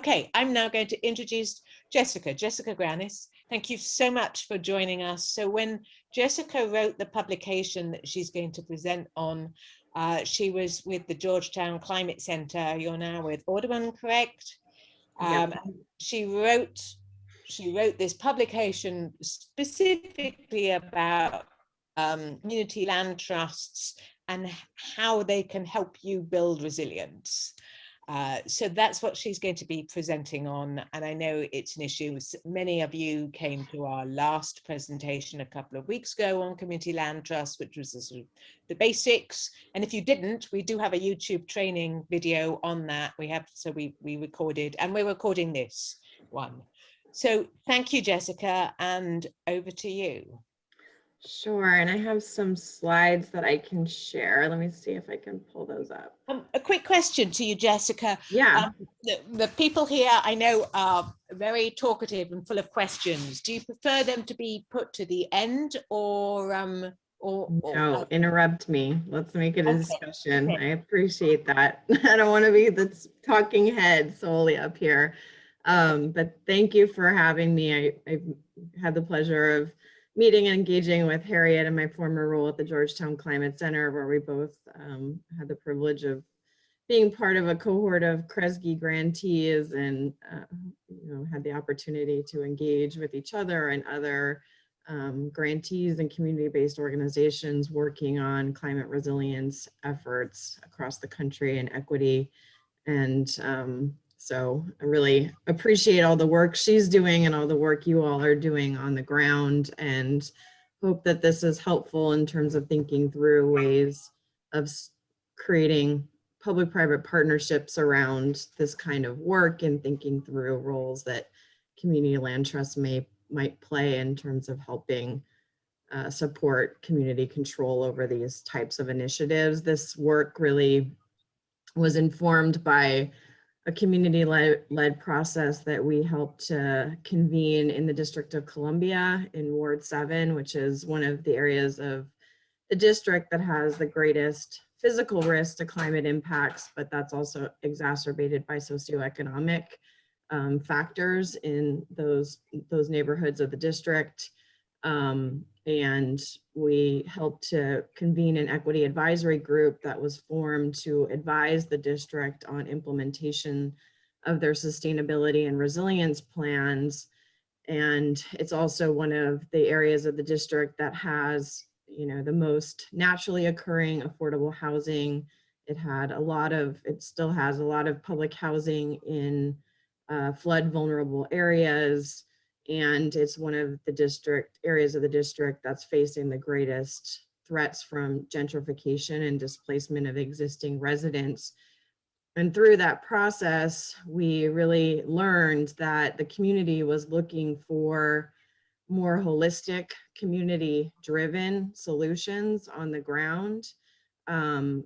Okay, I'm now going to introduce Jessica Grannis. Thank you so much for joining us. So when Jessica wrote the publication that she's going to present on, she was with the Georgetown Climate Center. You're now with Audubon, correct? Yep. She wrote this publication specifically about community land trusts and how they can help you build resilience. So that's what she's going to be presenting on. And I know it's an issue. Many of you came to our last presentation a couple of weeks ago on community land trust, which was the, sort of the basics. And if you didn't, we do have a YouTube training video on that. We recorded, and we're recording this one. So thank you, Jessica, and over to you. Sure, and I have some slides that I can share. Let me see if I can pull those up. A quick question to you, Jessica. Yeah. The people here I know are very talkative and full of questions. Do you prefer them to be put to the end or no, interrupt me. Let's make it a discussion. Okay. I appreciate that. I don't want to be the talking head solely up here. But thank you for having me. I've had the pleasure of meeting and engaging with Harriet in my former role at the Georgetown Climate Center, where we both had the privilege of being part of a cohort of Kresge grantees and had the opportunity to engage with each other and other grantees and community-based organizations working on climate resilience efforts across the country and equity. And so I really appreciate all the work she's doing and all the work you all are doing on the ground, and hope that this is helpful in terms of thinking through ways of creating public-private partnerships around this kind of work and thinking through roles that community land trusts might play in terms of helping support community control over these types of initiatives. This work really was informed by a community-led process that we helped to convene in the District of Columbia in Ward 7, which is one of the areas of the district that has the greatest physical risk to climate impacts, but that's also exacerbated by socioeconomic factors in those neighborhoods of the district. And we helped to convene an equity advisory group that was formed to advise the district on implementation of their sustainability and resilience plans. And it's also one of the areas of the district that has, the most naturally occurring affordable housing. It still has a lot of public housing in flood vulnerable areas. And it's one of the areas of the district that's facing the greatest threats from gentrification and displacement of existing residents. And through that process, we really learned that the community was looking for more holistic, community-driven solutions on the ground, and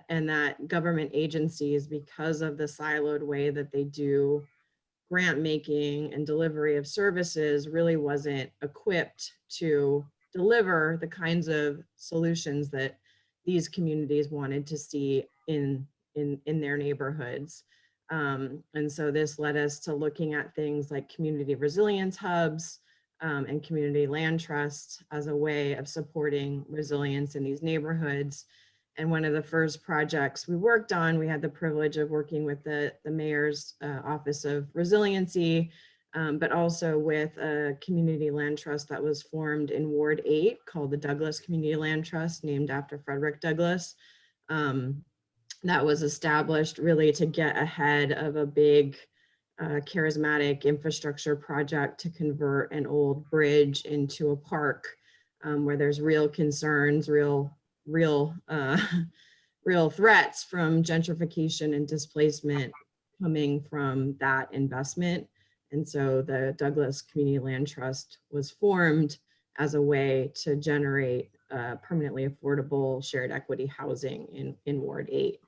that government agencies, because of the siloed way that they do grant making and delivery of services, really wasn't equipped to deliver the kinds of solutions that these communities wanted to see in their neighborhoods. And so this led us to looking at things like community resilience hubs and community land trusts as a way of supporting resilience in these neighborhoods. And one of the first projects we worked on, we had the privilege of working with the Mayor's Office of Resiliency, but also with a community land trust that was formed in Ward 8 called the Douglas Community Land Trust, named after Frederick Douglass. That was established really to get ahead of a big charismatic infrastructure project to convert an old bridge into a park where there's real concerns, real threats from gentrification and displacement coming from that investment. And so the Douglas Community Land Trust was formed as a way to generate permanently affordable shared equity housing in Ward 8.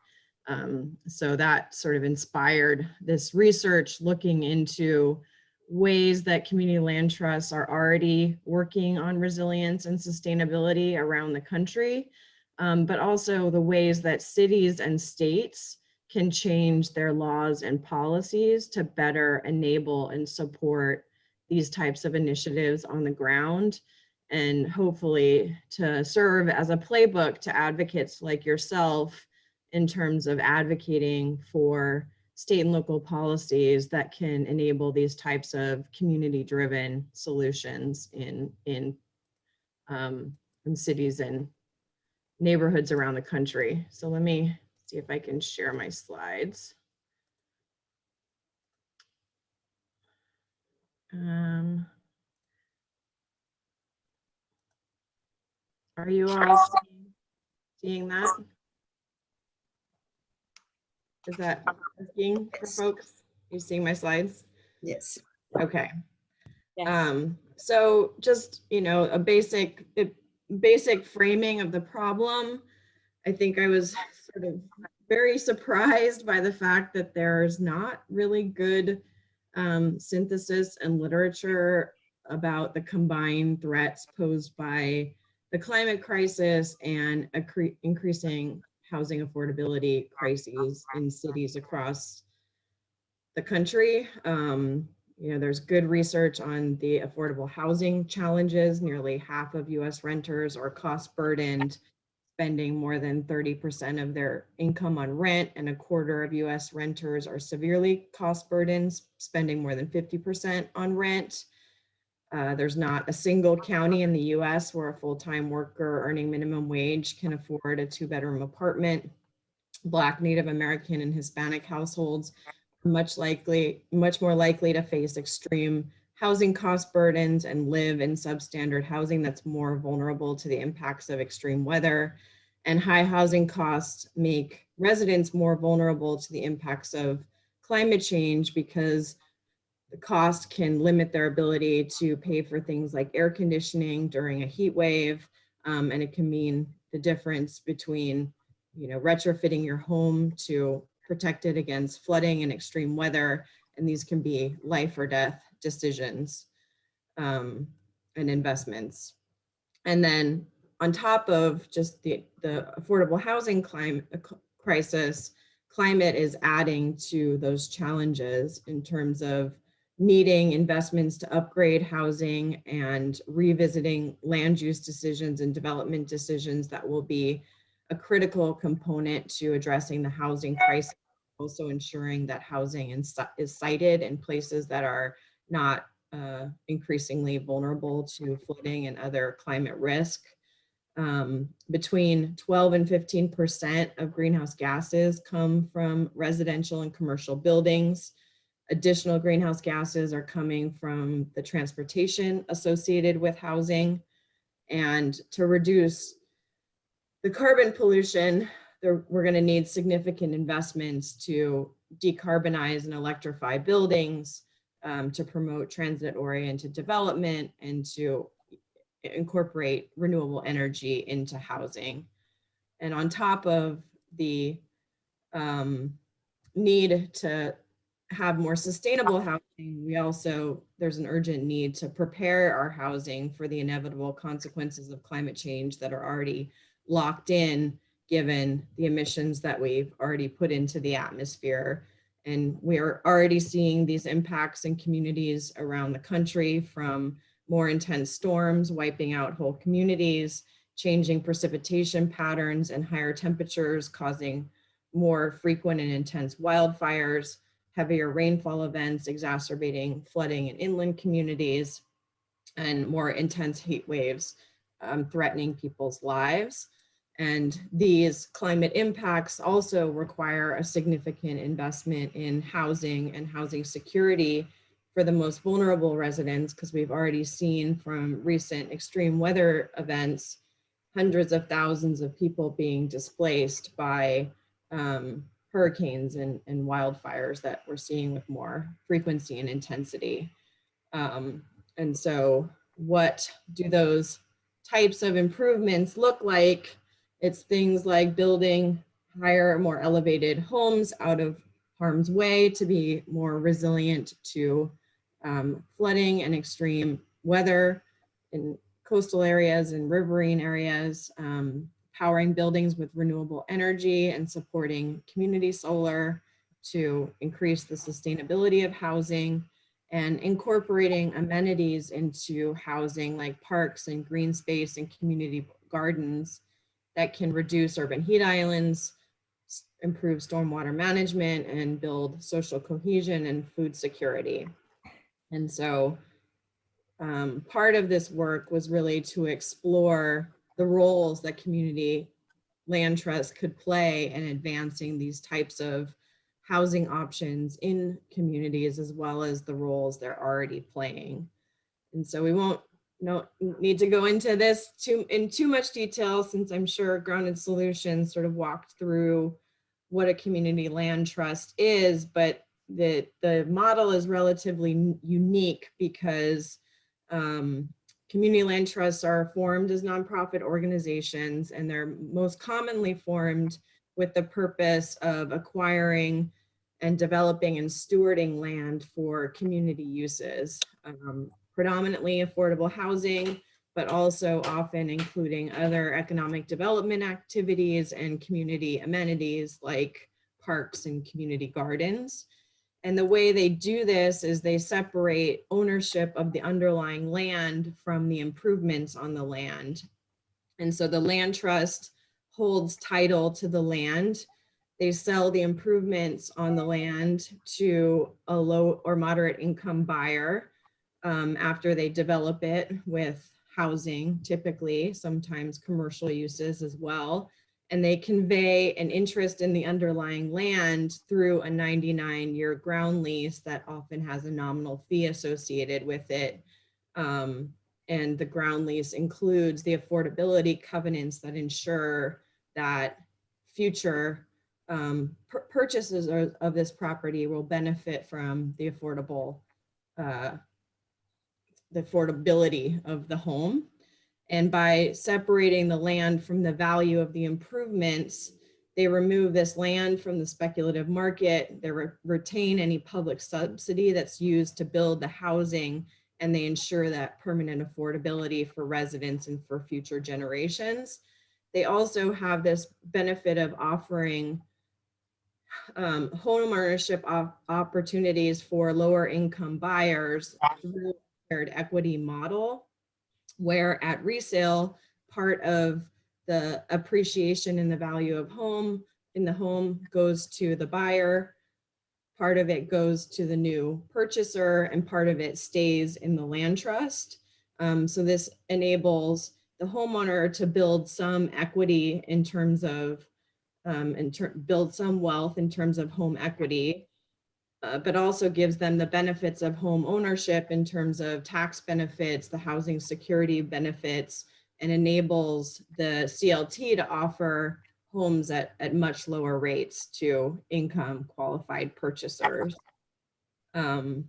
So that sort of inspired this research looking into ways that community land trusts are already working on resilience and sustainability around the country, but also the ways that cities and states can change their laws and policies to better enable and support these types of initiatives on the ground, and hopefully to serve as a playbook to advocates like yourself in terms of advocating for state and local policies that can enable these types of community-driven solutions in cities and neighborhoods around the country. So let me see if I can share my slides. Are you all seeing that? Is that working for folks? You seeing my slides? Yes. Okay. Yes. So just, you know, a basic framing of the problem. I think I was sort of very surprised by the fact that there's not really good synthesis and literature about the combined threats posed by the climate crisis and increasing housing affordability crises in cities across the country. You know, there's good research on the affordable housing challenges. Nearly half of US renters are cost burdened, spending more than 30% of their income on rent, and a quarter of US renters are severely cost burdened, spending more than 50% on rent. There's not a single county in the US where a full-time worker earning minimum wage can afford a 2-bedroom apartment. Black, Native American, and Hispanic households are much more likely to face extreme housing cost burdens and live in substandard housing that's more vulnerable to the impacts of extreme weather. And high housing costs make residents more vulnerable to the impacts of climate change because the cost can limit their ability to pay for things like air conditioning during a heat wave. And it can mean the difference between, you know, retrofitting your home to protect it against flooding and extreme weather. And these can be life or death decisions and investments. And then on top of just the affordable housing crisis, climate is adding to those challenges in terms of needing investments to upgrade housing and revisiting land use decisions and development decisions that will be a critical component to addressing the housing crisis, also ensuring that housing is sited in places that are not increasingly vulnerable to flooding and other climate risk. Between 12 and 15% of greenhouse gases come from residential and commercial buildings. Additional greenhouse gases are coming from the transportation associated with housing. And to reduce the carbon pollution, we're going to need significant investments to decarbonize and electrify buildings, to promote transit-oriented development, and to incorporate renewable energy into housing. And on top of the need to have more sustainable housing, there's an urgent need to prepare our housing for the inevitable consequences of climate change that are already locked in, given the emissions that we've already put into the atmosphere. And we are already seeing these impacts in communities around the country, from more intense storms wiping out whole communities, changing precipitation patterns, and higher temperatures causing more frequent and intense wildfires, heavier rainfall events exacerbating flooding in inland communities, and more intense heat waves threatening people's lives. And these climate impacts also require a significant investment in housing and housing security for the most vulnerable residents, because we've already seen from recent extreme weather events, hundreds of thousands of people being displaced by hurricanes and wildfires that we're seeing with more frequency and intensity. And so what do those types of improvements look like? It's things like building higher, more elevated homes out of harm's way to be more resilient to flooding and extreme weather in coastal areas and riverine areas, powering buildings with renewable energy and supporting community solar to increase the sustainability of housing, and incorporating amenities into housing like parks and green space and community gardens that can reduce urban heat islands, improve stormwater management, and build social cohesion and food security. And so part of this work was really to explore the roles that community land trusts could play in advancing these types of housing options in communities, as well as the roles they're already playing. And so we won't need to go into this in too much detail, since I'm sure Grounded Solutions sort of walked through what a community land trust is, but the model is relatively unique because community land trusts are formed as nonprofit organizations, and they're most commonly formed with the purpose of acquiring and developing and stewarding land for community uses, predominantly affordable housing, but also often including other economic development activities and community amenities like parks and community gardens. And the way they do this is they separate ownership of the underlying land from the improvements on the land. And so the land trust holds title to the land. They sell the improvements on the land to a low or moderate income buyer after they develop it with housing, typically, sometimes commercial uses as well. And they convey an interest in the underlying land through a 99-year ground lease that often has a nominal fee associated with it. And the ground lease includes the affordability covenants that ensure that future purchases of this property will benefit from the affordability of the home. And by separating the land from the value of the improvements, they remove this land from the speculative market. They retain any public subsidy that's used to build the housing, and they ensure that permanent affordability for residents and for future generations. They also have this benefit of offering home ownership opportunities for lower income buyers through a shared equity model, where at resale, part of the appreciation in the value of the home goes to the buyer, part of it goes to the new purchaser, and part of it stays in the land trust. So this enables the homeowner to build some equity in terms of, build some wealth in terms of home equity, but also gives them the benefits of home ownership in terms of tax benefits, the housing security benefits, and enables the CLT to offer homes at much lower rates to income qualified purchasers. The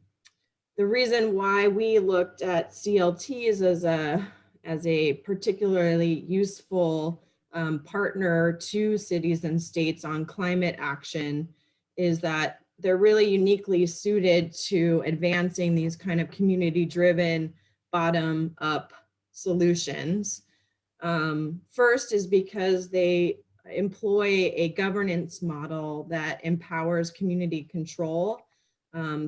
reason why we looked at CLTs as a particularly useful partner to cities and states on climate action is that they're really uniquely suited to advancing these kind of community-driven bottom-up solutions. First is because they employ a governance model that empowers community control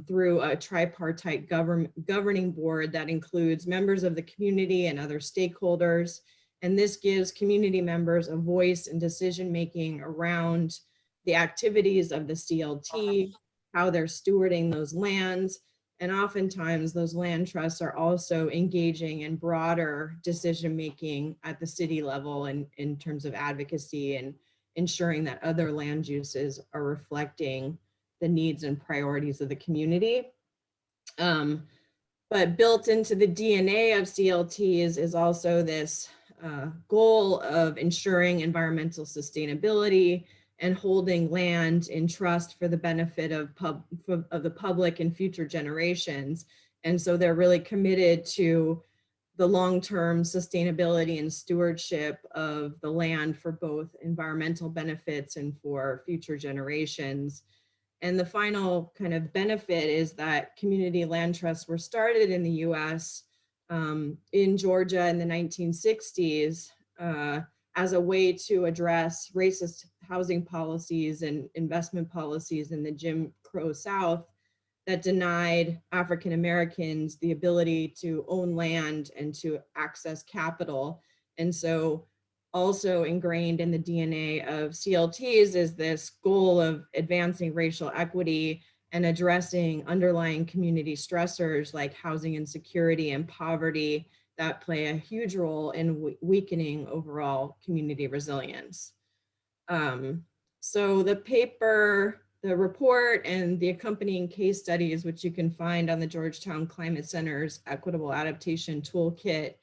through a tripartite governing board that includes members of the community and other stakeholders. And this gives community members a voice in decision-making around the activities of the CLT, how they're stewarding those lands. And oftentimes those land trusts are also engaging in broader decision-making at the city level in terms of advocacy and ensuring that other land uses are reflecting the needs and priorities of the community. But built into the DNA of CLTs is also this goal of ensuring environmental sustainability and holding land in trust for the benefit of the public and future generations. And so they're really committed to the long-term sustainability and stewardship of the land for both environmental benefits and for future generations. And the final kind of benefit is that community land trusts were started in the US in Georgia in the 1960s as a way to address racist housing policies and investment policies in the Jim Crow South that denied African Americans the ability to own land and to access capital. And so also ingrained in the DNA of CLTs is this goal of advancing racial equity and addressing underlying community stressors like housing insecurity and poverty that play a huge role in weakening overall community resilience. So the paper, the report, and the accompanying case studies, which you can find on the Georgetown Climate Center's Equitable Adaptation Toolkit,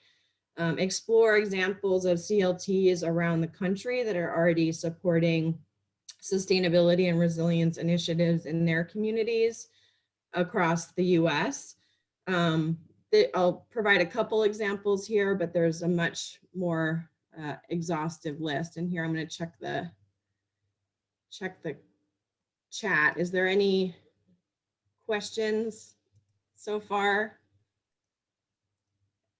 explore examples of CLTs around the country that are already supporting sustainability and resilience initiatives in their communities across the US. I'll provide a couple examples here, but there's a much more exhaustive list. And here I'm going to check the chat. Is there any questions so far?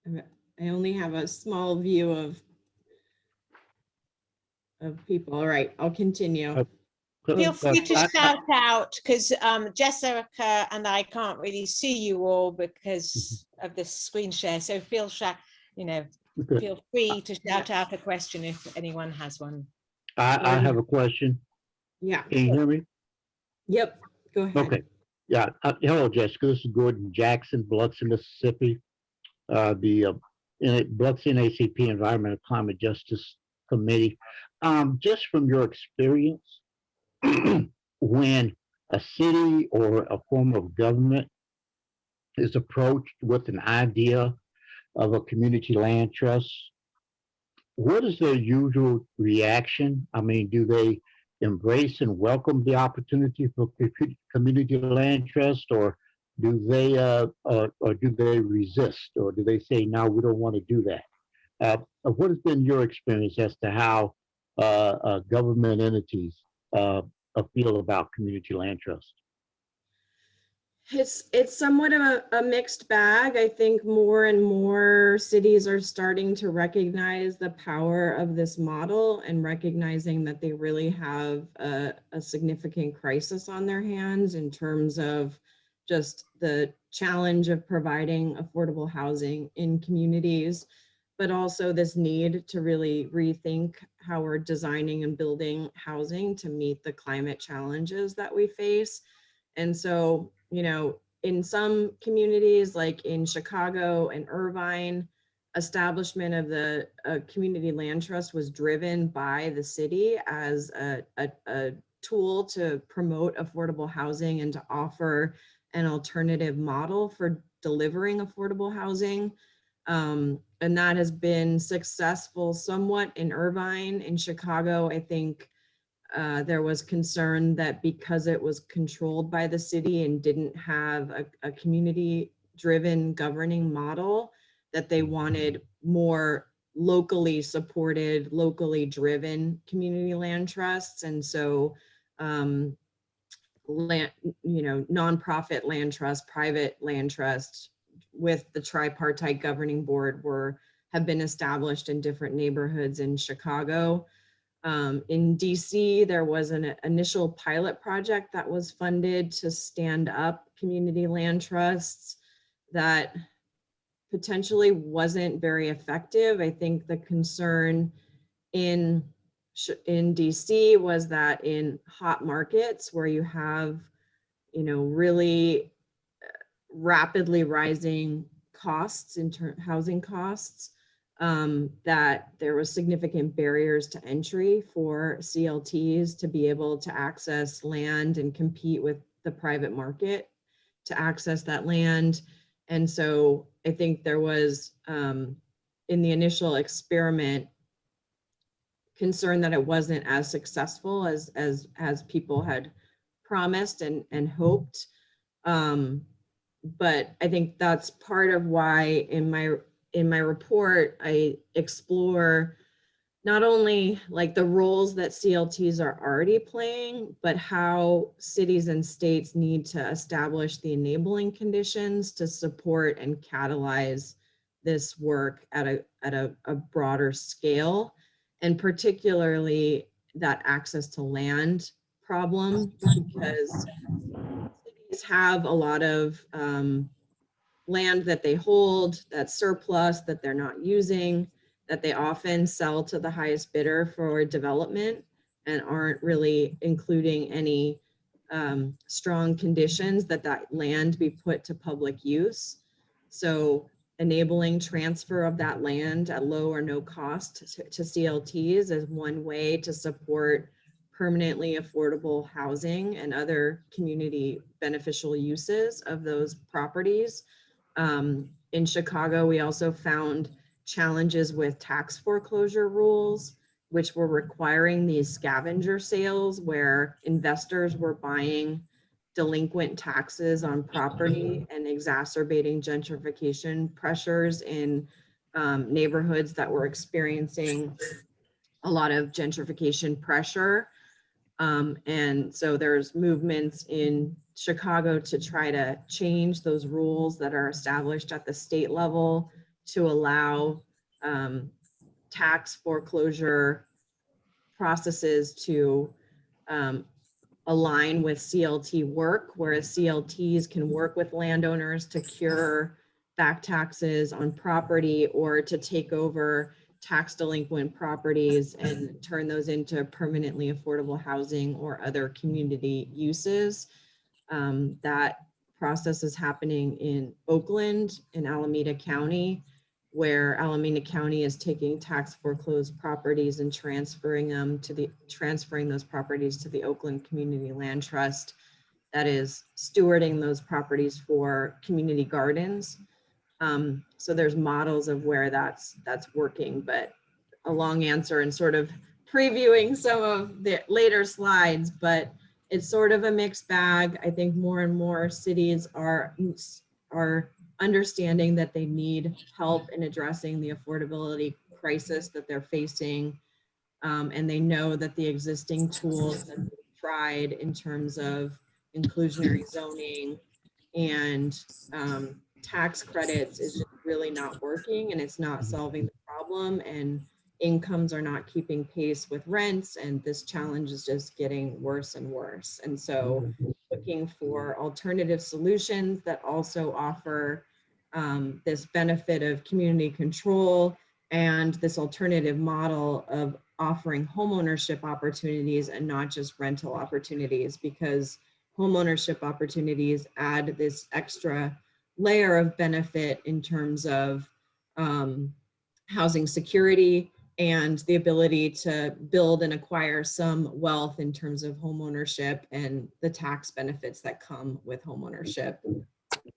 I only have a small view of people. All right, I'll continue. Feel free to shout out, because Jessica and I can't really see you all because of this screen share. So feel free to shout out a question if anyone has one. I have a question. Yeah. Can you hear me? Yep. Go ahead. Okay. Yeah. Hello, Jessica. This is Gordon Jackson, Biloxi, Mississippi. The Biloxi NACP Environmental Climate Justice Committee. Just from your experience, when a city or a form of government is approached with an idea of a community land trust, what is their usual reaction? I mean, do they embrace and welcome the opportunity for community land trust, or do they resist, or do they say, no, we don't want to do that? What has been your experience as to how government entities feel about community land trust? It's somewhat of a mixed bag. I think more and more cities are starting to recognize the power of this model and recognizing that they really have a significant crisis on their hands in terms of just the challenge of providing affordable housing in communities, but also this need to really rethink how we're designing and building housing to meet the climate challenges that we face. And so, in some communities like in Chicago and Irvine, establishment of the community land trust was driven by the city as a tool to promote affordable housing and to offer an alternative model for delivering affordable housing. And that has been successful somewhat in Irvine. In Chicago, I think there was concern that because it was controlled by the city and didn't have a community-driven governing model, that they wanted more locally supported, locally driven community land trusts. And so nonprofit land trust, private land trust with the tripartite governing board have been established in different neighborhoods in Chicago. In DC, there was an initial pilot project that was funded to stand up community land trusts that potentially wasn't very effective. I think the concern in DC was that in hot markets where you have, really rapidly rising costs in housing costs, that there was significant barriers to entry for CLTs to be able to access land and compete with the private market to access that land. And so I think there was, in the initial experiment, concern that it wasn't as successful as people had promised and hoped. But I think that's part of why in my report, I explore not only like the roles that CLTs are already playing, but how cities and states need to establish the enabling conditions to support and catalyze this work at a broader scale. and particularly that access to land problem, because cities have a lot of land that they hold, that's surplus, that they're not using, that they often sell to the highest bidder for development and aren't really including any strong conditions that that land be put to public use. So enabling transfer of that land at low or no cost to CLTs is one way to support permanently affordable housing and other community beneficial uses of those properties. In Chicago, we also found challenges with tax foreclosure rules, which were requiring these scavenger sales where investors were buying delinquent taxes on property and exacerbating gentrification pressures in neighborhoods that were experiencing a lot of gentrification pressure. And so there's movements in Chicago to try to change those rules that are established at the state level to allow tax foreclosure processes to align with CLT work, whereas CLTs can work with landowners to cure back taxes on property or to take over tax delinquent properties and turn those into permanently affordable housing or other community uses. That process is happening in Oakland, in Alameda County, where Alameda County is taking tax foreclosed properties and transferring those properties to the Oakland Community Land Trust that is stewarding those properties for community gardens. So there's models of where that's working, but a long answer and sort of previewing some of the later slides, but it's sort of a mixed bag. I think more and more cities are understanding that they need help in addressing the affordability crisis that they're facing. And they know that the existing tools that they've tried in terms of inclusionary zoning and tax credits is just really not working, and it's not solving the problem, and incomes are not keeping pace with rents, and this challenge is just getting worse and worse. And so looking for alternative solutions that also offer this benefit of community control and this alternative model of offering homeownership opportunities and not just rental opportunities, because homeownership opportunities add this extra layer of benefit in terms of housing security and the ability to build and acquire some wealth in terms of homeownership and the tax benefits that come with homeownership.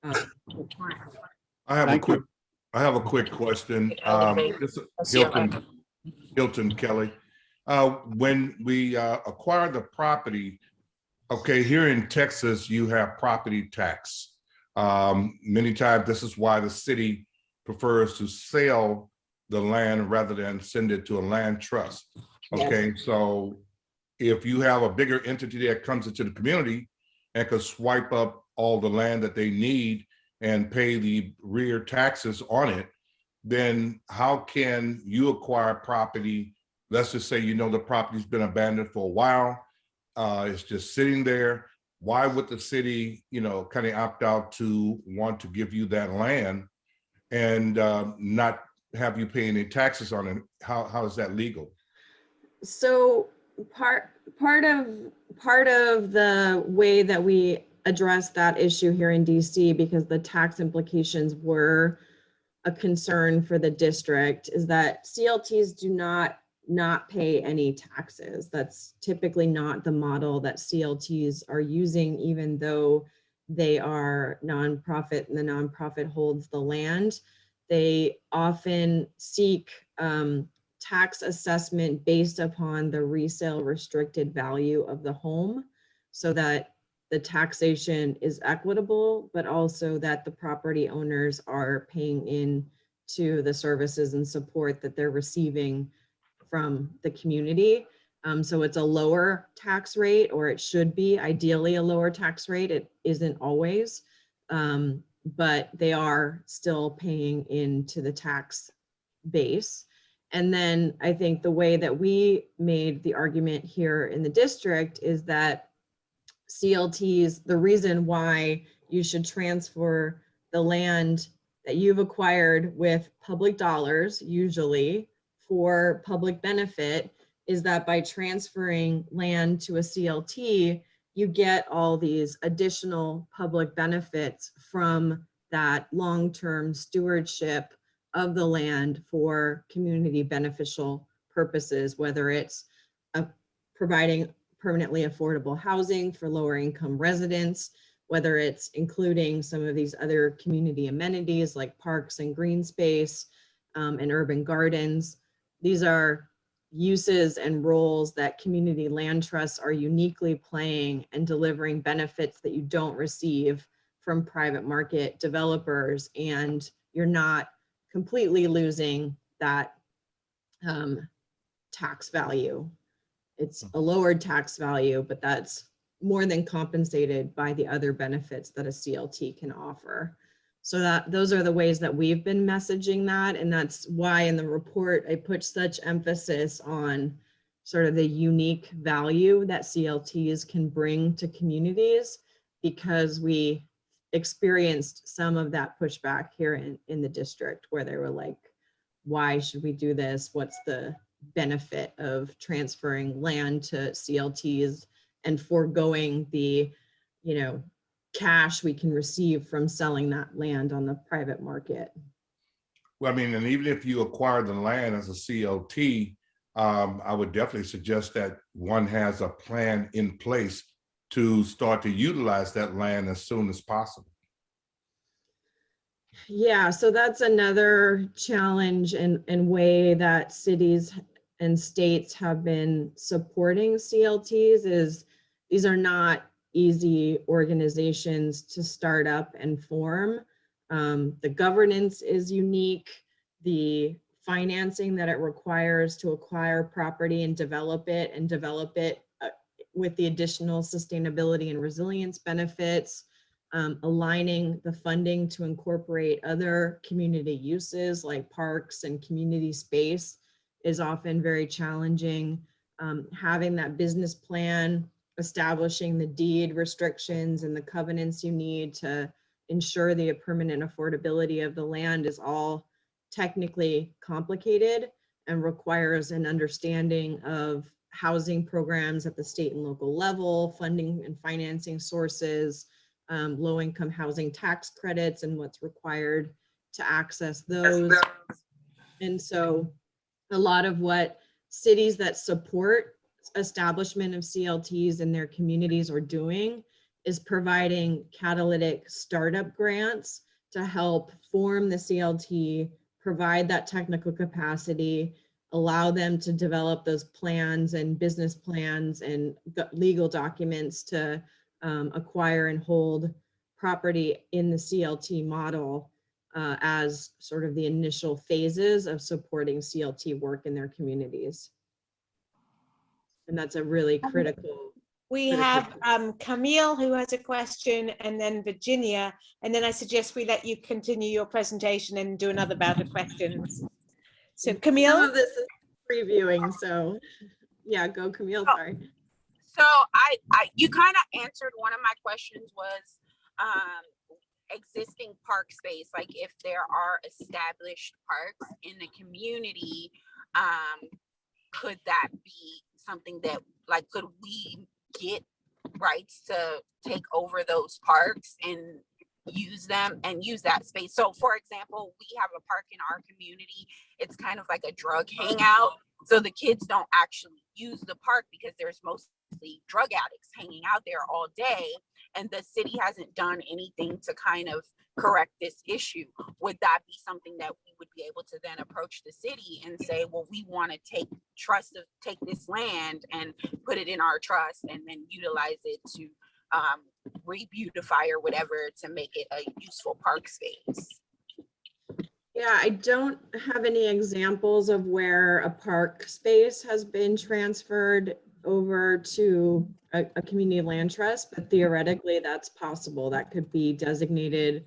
I have Thank you. a quick question. This is Hilton Kelly. When we acquire the property, okay, here in Texas, you have property tax. Many times, this is why the city prefers to sell the land rather than send it to a land trust. Okay, yes. So if you have a bigger entity that comes into the community and could swipe up all the land that they need and pay the rear taxes on it, then how can you acquire property? Let's just say, you know, the property's been abandoned for a while. It's just sitting there. Why would the city, you know, kind of opt out to want to give you that land and not have you pay any taxes on it? How is that legal? So part of the way that we address that issue here in DC, because the tax implications were a concern for the district, is that CLTs do not pay any taxes. That's typically not the model that CLTs are using, even though they are nonprofit and the nonprofit holds the land. They often seek tax assessment based upon the resale restricted value of the home, so that the taxation is equitable, but also that the property owners are paying in to the services and support that they're receiving from the community. So it's a lower tax rate, or it should be ideally a lower tax rate. It isn't always, but they are still paying into the tax base. And then I think the way that we made the argument here in the district is that CLTs, the reason why you should transfer the land that you've acquired with public dollars, usually for public benefit, is that by transferring land to a CLT, you get all these additional public benefits from that long-term stewardship of the land for community beneficial purposes, whether it's providing permanently affordable housing for lower income residents, whether it's including some of these other community amenities like parks and green space and urban gardens. These are uses and roles that community land trusts are uniquely playing and delivering benefits that you don't receive from private market developers, and you're not completely losing that tax value. It's a lowered tax value, but that's more than compensated by the other benefits that a CLT can offer. So that those are the ways that we've been messaging that. And that's why in the report, I put such emphasis on sort of the unique value that CLTs can bring to communities, because we experienced some of that pushback here in the district, where they were like, why should we do this? What's the benefit of transferring land to CLTs and foregoing the, cash we can receive from selling that land on the private market? Well, I mean, and even if you acquire the land as a CLT, I would definitely suggest that one has a plan in place to start to utilize that land as soon as possible. Yeah, so that's another challenge and way that cities and states have been supporting CLTs is these are not easy organizations to start up and form. The governance is unique. The financing that it requires to acquire property and develop it with the additional sustainability and resilience benefits, aligning the funding to incorporate other community uses like parks and community space is often very challenging. Having that business plan, establishing the deed restrictions and the covenants you need to ensure the permanent affordability of the land is all technically complicated and requires an understanding of housing programs at the state and local level, funding and financing sources, low-income housing tax credits and what's required to access those. And so a lot of what cities that support establishment of CLTs in their communities are doing is providing catalytic startup grants to help form the CLT, provide that technical capacity, allow them to develop those plans and business plans and legal documents to acquire and hold property in the CLT model as sort of the initial phases of supporting CLT work in their communities. And that's a really critical. We have Camille who has a question, and then Virginia, and then I suggest we let you continue your presentation and do another bout of questions. So Camille. Some of this is previewing, so yeah, go Camille, sorry. So you kind of answered one of my questions was existing park space, like if there are established parks in the community, could that be something that, like, could we get rights to take over those parks and use them and use that space? So for example, we have a park in our community. It's kind of like a drug hangout. So the kids don't actually use the park because there's mostly drug addicts hanging out there all day. And the city hasn't done anything to kind of correct this issue. Would that be something that we would be able to then approach the city and say, well, we want to take this land and put it in our trust and then utilize it to re-beautify or whatever to make it a useful park space? Yeah, I don't have any examples of where a park space has been transferred over to a community land trust, but theoretically that's possible. That could be designated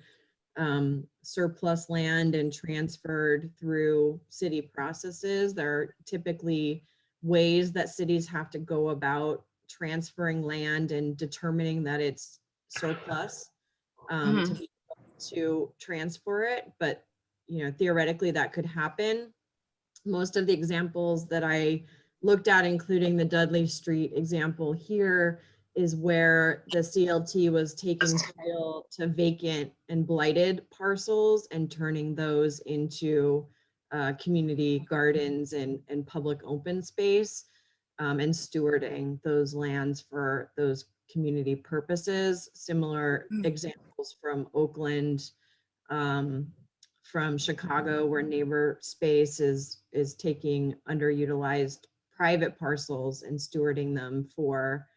surplus land and transferred through city processes. There are typically ways that cities have to go about transferring land and determining that it's surplus to be able to transfer it. But, you know, theoretically that could happen. Most of the examples that I looked at, including the Dudley Street example here, is where the CLT was taking title to vacant and blighted parcels and turning those into community gardens and public open space, and stewarding those lands for those community purposes. Similar examples from Oakland, from Chicago, where Neighbor Space is taking underutilized private parcels and stewarding them for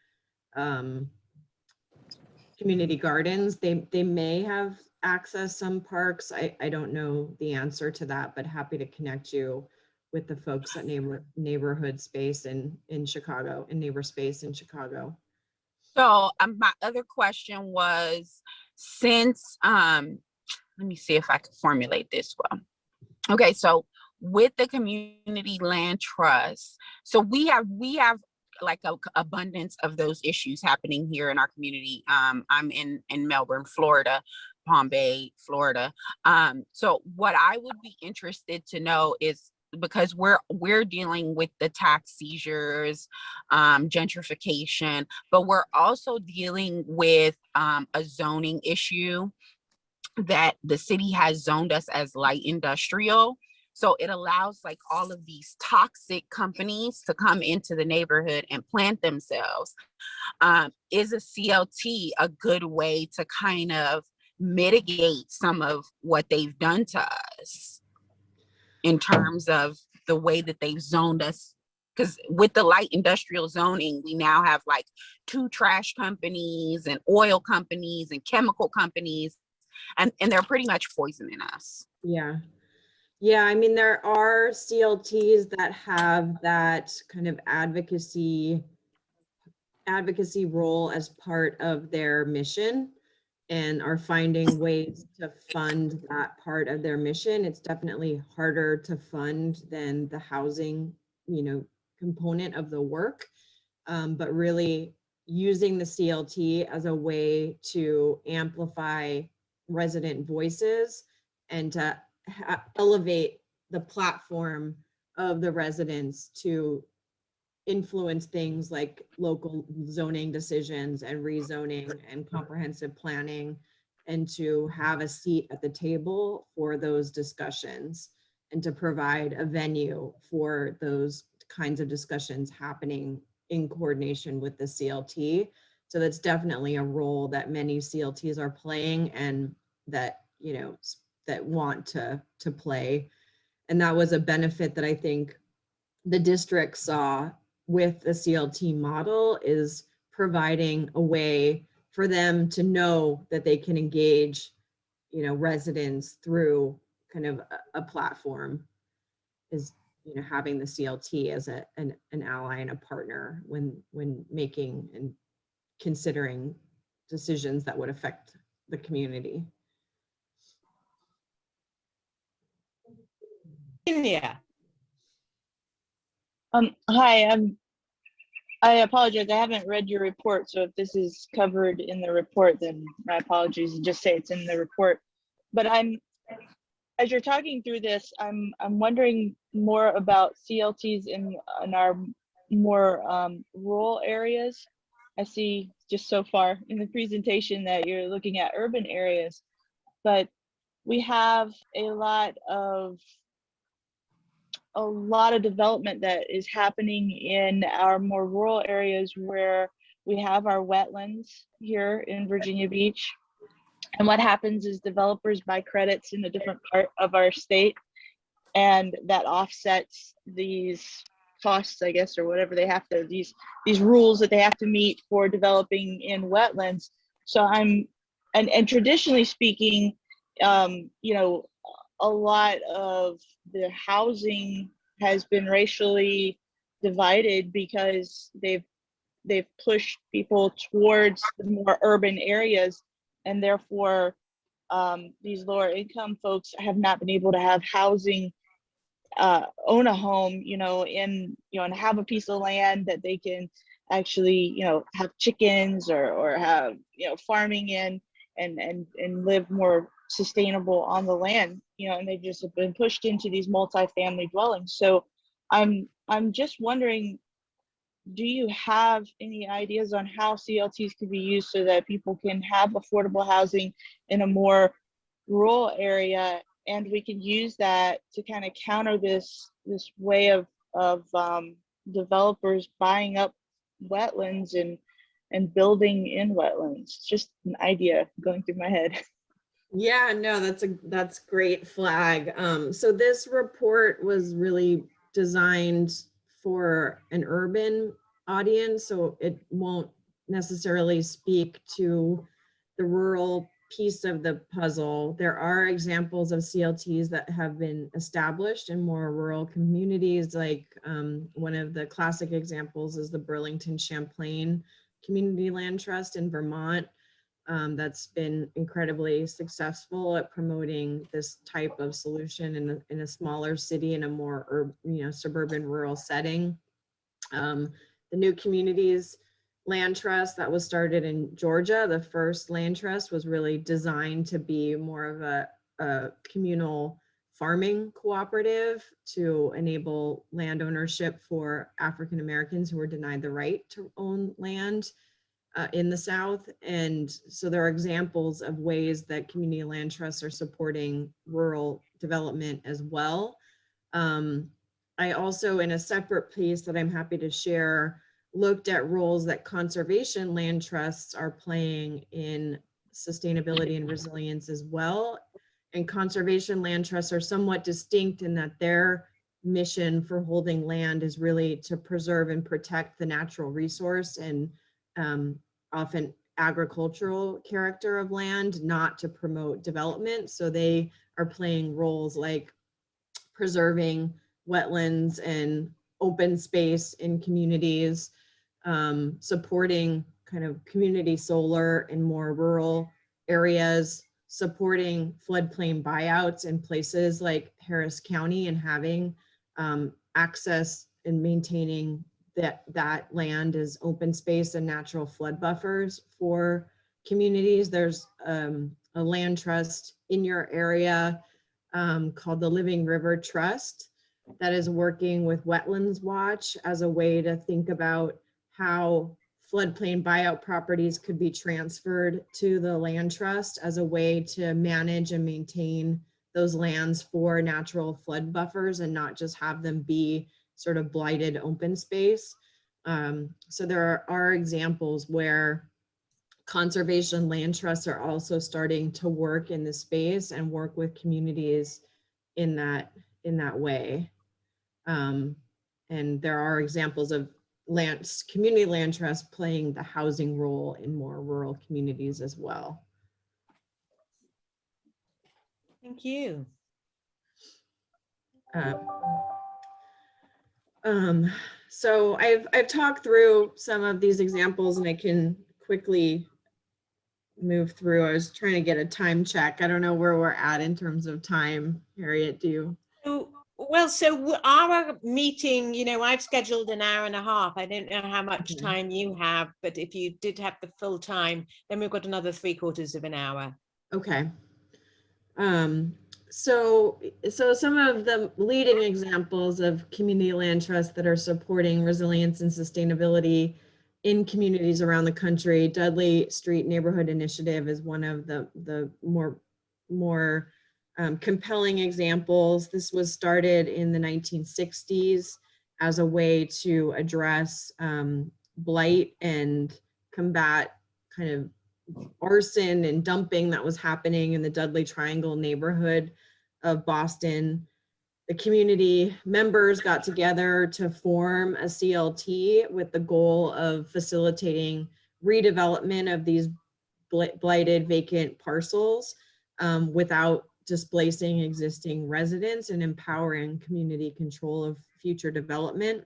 community gardens. They may have accessed some parks. I don't know the answer to that, but happy to connect you with the folks at Neighborhood Space in Chicago, and Neighbor Space in Chicago. So my other question was, since let me see if I can formulate this well. Okay, so with the community land trust, so we have like a abundance of those issues happening here in our community. I'm in Melbourne, Florida, Palm Bay, Florida. So what I would be interested to know is, because we're dealing with the tax seizures, gentrification, but we're also dealing with a zoning issue that the city has zoned us as light industrial. So it allows like all of these toxic companies to come into the neighborhood and plant themselves. Is a CLT a good way to kind of mitigate some of what they've done to us in terms of the way that they've zoned us? Because with the light industrial zoning, we now have like 2 trash companies and oil companies and chemical companies, and they're pretty much poisoning us. Yeah. Yeah, I mean, there are CLTs that have that kind of advocacy role as part of their mission and are finding ways to fund that part of their mission. It's definitely harder to fund than the housing, you know, component of the work, but really using the CLT as a way to amplify resident voices and to elevate the platform of the residents to influence things like local zoning decisions and rezoning and comprehensive planning, and to have a seat at the table for those discussions and to provide a venue for those kinds of discussions happening in coordination with the CLT. So that's definitely a role that many CLTs are playing, and that, you know, that want to play. And that was a benefit that I think the district saw with the CLT model, is providing a way for them to know that they can engage, you know, residents through kind of a platform, is, you know, having the CLT as an ally and a partner when making and considering decisions that would affect the community. Yeah. Hi, I apologize. I haven't read your report, so if this is covered in the report, then my apologies, and just say it's in the report. But as you're talking through this, I'm wondering more about CLTs in our more rural areas. I see just so far in the presentation that you're looking at urban areas, but we have a lot of development that is happening in our more rural areas, where we have our wetlands here in Virginia Beach. And what happens is developers buy credits in a different part of our state, and that offsets these costs, I guess, or whatever they have to, these rules that they have to meet for developing in wetlands. So and traditionally speaking, you know, a lot of the housing has been racially divided because they've pushed people towards the more urban areas, and therefore these lower income folks have not been able to have housing, own a home, and have a piece of land that they can actually, have chickens or have, farming in and live more sustainable on the land, and they just have been pushed into these multi-family dwellings. So I'm just wondering, do you have any ideas on how CLTs could be used so that people can have affordable housing in a more rural area, and we can use that to kind of counter this way of developers buying up wetlands and building in wetlands? Just an idea going through my head. Yeah, no, that's great flag. So this report was really designed for an urban audience, so it won't necessarily speak to the rural piece of the puzzle. There are examples of CLTs that have been established in more rural communities, like one of the classic examples is the Burlington Champlain Community Land Trust in Vermont. That's been incredibly successful at promoting this type of solution in a smaller city, in a more suburban rural setting. The New Communities Land Trust that was started in Georgia, the first land trust, was really designed to be more of a communal farming cooperative to enable land ownership for African Americans who were denied the right to own land in the South. And so there are examples of ways that community land trusts are supporting rural development as well. I also, in a separate piece that I'm happy to share, looked at roles that conservation land trusts are playing in sustainability and resilience as well. And conservation land trusts are somewhat distinct in that their mission for holding land is really to preserve and protect the natural resource and often agricultural character of land, not to promote development. So they are playing roles like preserving wetlands and open space in communities, supporting kind of community solar in more rural areas, supporting floodplain buyouts in places like Harris County, and having access and maintaining that land as open space and natural flood buffers for communities. There's a land trust in your area called the Living River Trust that is working with Wetlands Watch as a way to think about how floodplain buyout properties could be transferred to the land trust as a way to manage and maintain those lands for natural flood buffers and not just have them be sort of blighted open space. So there are examples where conservation land trusts are also starting to work in the space and work with communities in that way. And there are examples of community land trusts playing the housing role in more rural communities as well. Thank you. So I've talked through some of these examples and I can quickly move through. I was trying to get a time check. I don't know where we're at in terms of time. Harriet, do you? Well, so our meeting, I've scheduled an hour and a half. I don't know how much time you have, but if you did have the full time, then we've got another 3/4 of an hour. Okay. So some of the leading examples of community land trusts that are supporting resilience and sustainability in communities around the country, Dudley Street Neighborhood Initiative is one of the more compelling examples. This was started in the 1960s as a way to address blight and combat kind of arson and dumping that was happening in the Dudley Triangle neighborhood of Boston. The community members got together to form a CLT with the goal of facilitating redevelopment of these blighted vacant parcels without displacing existing residents and empowering community control of future development.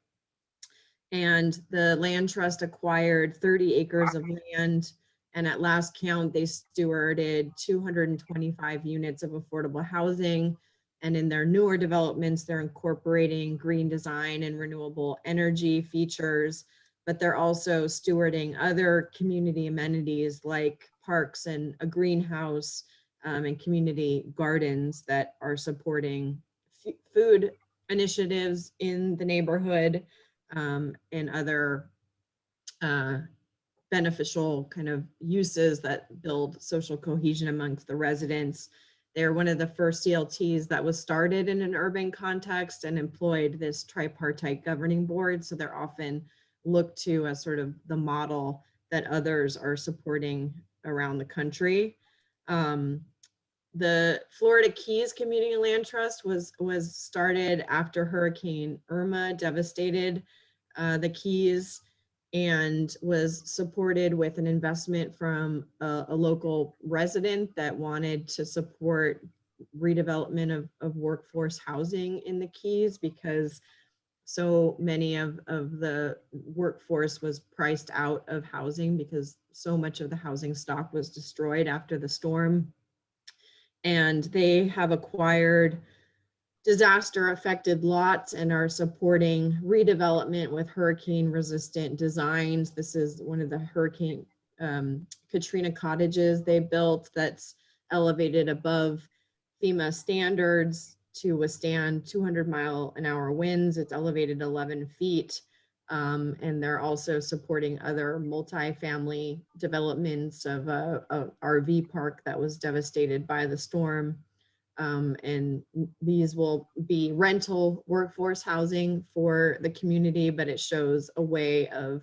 And the land trust acquired 30 acres of land And at last count, they stewarded 225 units of affordable housing. And in their newer developments, they're incorporating green design and renewable energy features, but they're also stewarding other community amenities like parks and a greenhouse, and community gardens that are supporting food initiatives in the neighborhood, and other beneficial kind of uses that build social cohesion amongst the residents. They're one of the first CLTs that was started in an urban context and employed this tripartite governing board. So they're often looked to as sort of the model that others are supporting around the country. The Florida Keys Community Land Trust was started after Hurricane Irma devastated the Keys, and was supported with an investment from a local resident that wanted to support redevelopment of workforce housing in the Keys, because so many of the workforce was priced out of housing because so much of the housing stock was destroyed after the storm. And they have acquired disaster affected lots and are supporting redevelopment with hurricane resistant designs. This is one of the Hurricane Katrina cottages they built that's elevated above FEMA standards to withstand 200-mile-an-hour winds. It's elevated 11 feet. And they're also supporting other multi-family developments of a RV park that was devastated by the storm. And these will be rental workforce housing for the community, but it shows a way of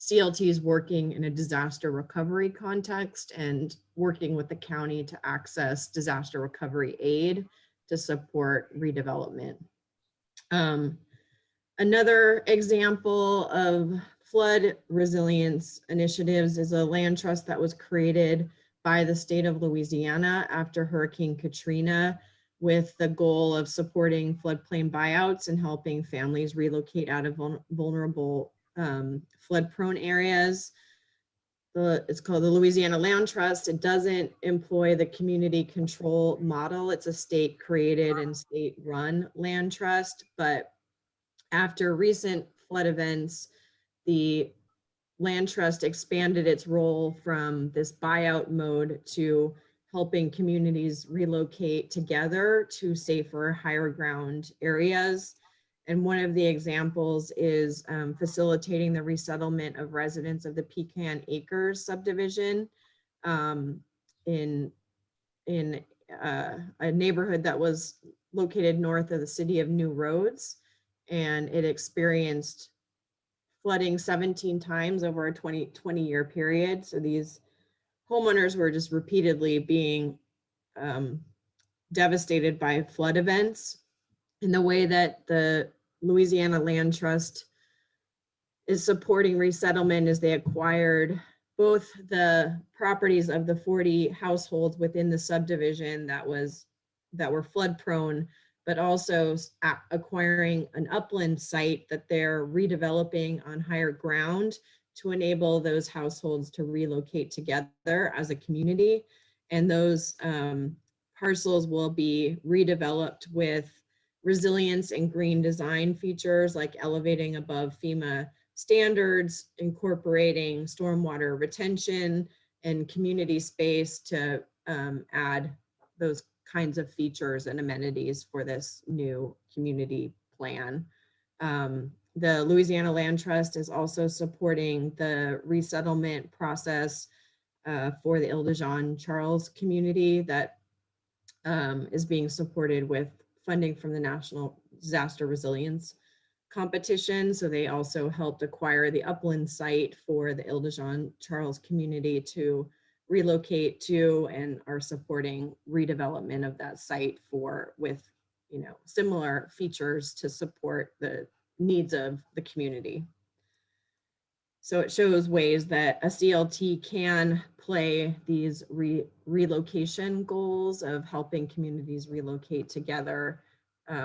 CLTs working in a disaster recovery context and working with the county to access disaster recovery aid to support redevelopment. Another example of flood resilience initiatives is a land trust that was created by the state of Louisiana after Hurricane Katrina, with the goal of supporting floodplain buyouts and helping families relocate out of vulnerable flood-prone areas. It's called the Louisiana Land Trust. It doesn't employ the community control model. It's a state-created and state-run land trust, but after recent flood events, the land trust expanded its role from this buyout mode to helping communities relocate together to safer, higher ground areas. And one of the examples is facilitating the resettlement of residents of the Pecan Acres subdivision in a neighborhood that was located north of the city of New Roads. And it experienced flooding 17 times over a 20-year period. So these homeowners were just repeatedly being devastated by flood events. And the way that the Louisiana Land Trust is supporting resettlement is they acquired both the properties of the 40 households within the subdivision that were flood prone, but also acquiring an upland site that they're redeveloping on higher ground to enable those households to relocate together as a community. And those parcels will be redeveloped with resilience and green design features like elevating above FEMA standards, incorporating stormwater retention and community space to add those kinds of features and amenities for this new community plan. The Louisiana Land Trust is also supporting the resettlement process for the Ile-de-Jean-Charles community that is being supported with funding from the National Disaster Resilience Competition. So they also helped acquire the upland site for the Ile-de-Jean-Charles community to relocate to, and are supporting redevelopment of that site with similar features to support the needs of the community. So it shows ways that a CLT can play these relocation goals of helping communities relocate together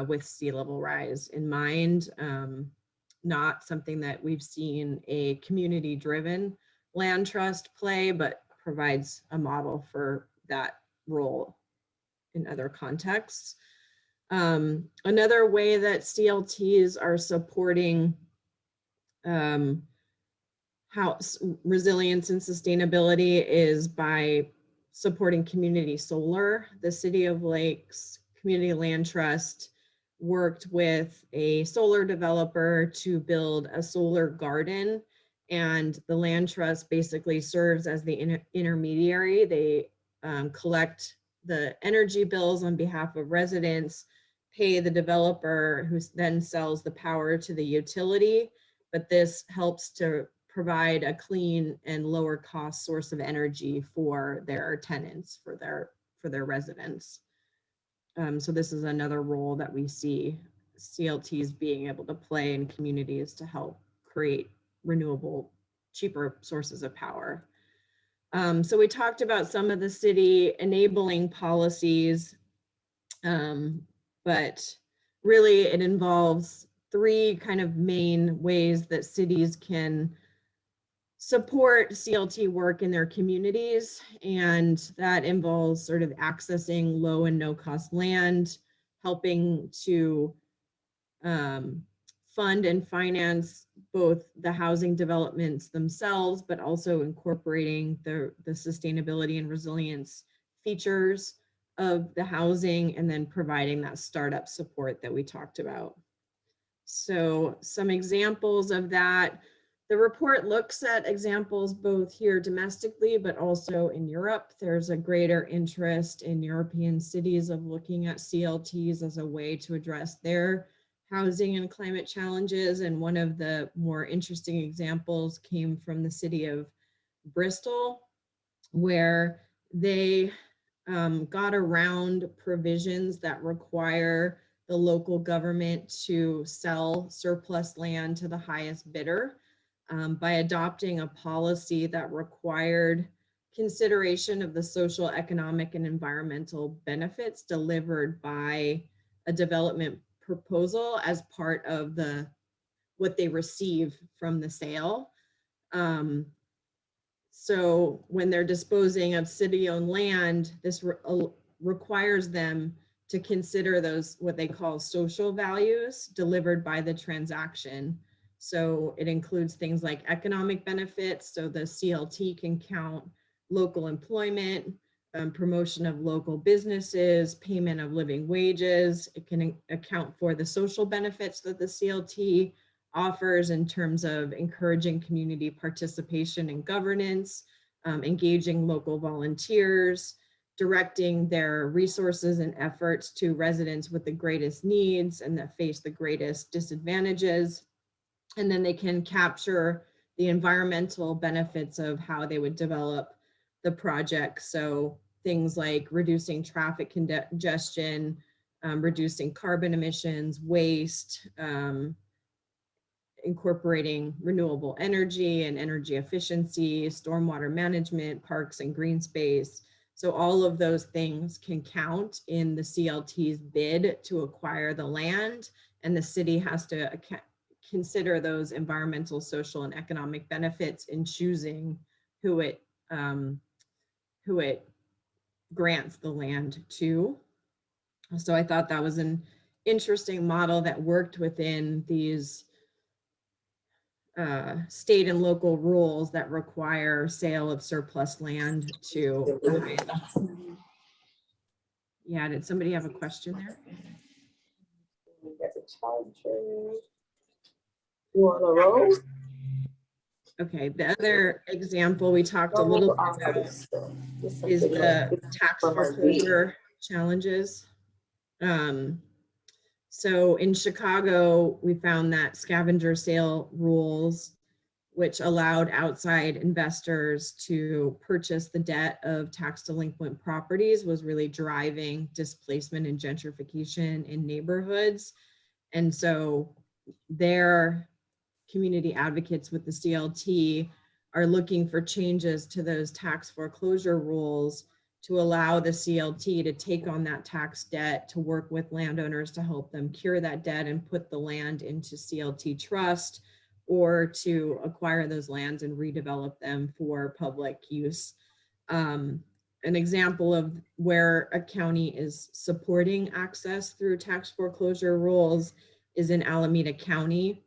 with sea level rise in mind. Not something that we've seen a community driven land trust play, but provides a model for that role in other contexts. Another way that CLTs are supporting house resilience and sustainability is by supporting community solar. The City of Lakes Community Land Trust worked with a solar developer to build a solar garden, and the land trust basically serves as the intermediary. They collect the energy bills on behalf of residents, pay the developer, who then sells the power to the utility, but this helps to provide a clean and lower cost source of energy for their tenants, for their residents. So this is another role that we see CLTs being able to play in communities to help create renewable, cheaper sources of power. So we talked about some of the city enabling policies, but really it involves three kind of main ways that cities can support CLT work in their communities, and that involves sort of accessing low and no cost land, helping to fund and finance both the housing developments themselves, but also incorporating the sustainability and resilience features of the housing, and then providing that startup support that we talked about. So some examples of that. The report looks at examples both here domestically, but also in Europe. There's a greater interest in European cities of looking at CLTs as a way to address their housing and climate challenges. And one of the more interesting examples came from the city of Bristol, where they got around provisions that require the local government to sell surplus land to the highest bidder. By adopting a policy that required consideration of the social, economic, and environmental benefits delivered by a development proposal as part of what they receive from the sale. So when they're disposing of city-owned land, this requires them to consider those, what they call social values delivered by the transaction. So it includes things like economic benefits. So the CLT can count local employment, promotion of local businesses, payment of living wages. It can account for the social benefits that the CLT offers in terms of encouraging community participation and governance, engaging local volunteers, directing their resources and efforts to residents with the greatest needs and that face the greatest disadvantages. And then they can capture the environmental benefits of how they would develop the project. So things like reducing traffic congestion, reducing carbon emissions, waste, incorporating renewable energy and energy efficiency, stormwater management, parks and green space. So all of those things can count in the CLT's bid to acquire the land, and the city has to consider those environmental, social, and economic benefits in choosing who it grants the land to. So I thought that was an interesting model that worked within these state and local rules that require sale of surplus land to. Yeah, did somebody have a question there? Okay, the other example we talked a little bit about is the tax foreclosure challenges. So in Chicago, we found that scavenger sale rules, which allowed outside investors to purchase the debt of tax delinquent properties, was really driving displacement and gentrification in neighborhoods. And so their community advocates with the CLT are looking for changes to those tax foreclosure rules to allow the CLT to take on that tax debt, to work with landowners to help them cure that debt and put the land into CLT trust, or to acquire those lands and redevelop them for public use. An example of where a county is supporting access through tax foreclosure rules is in Alameda County,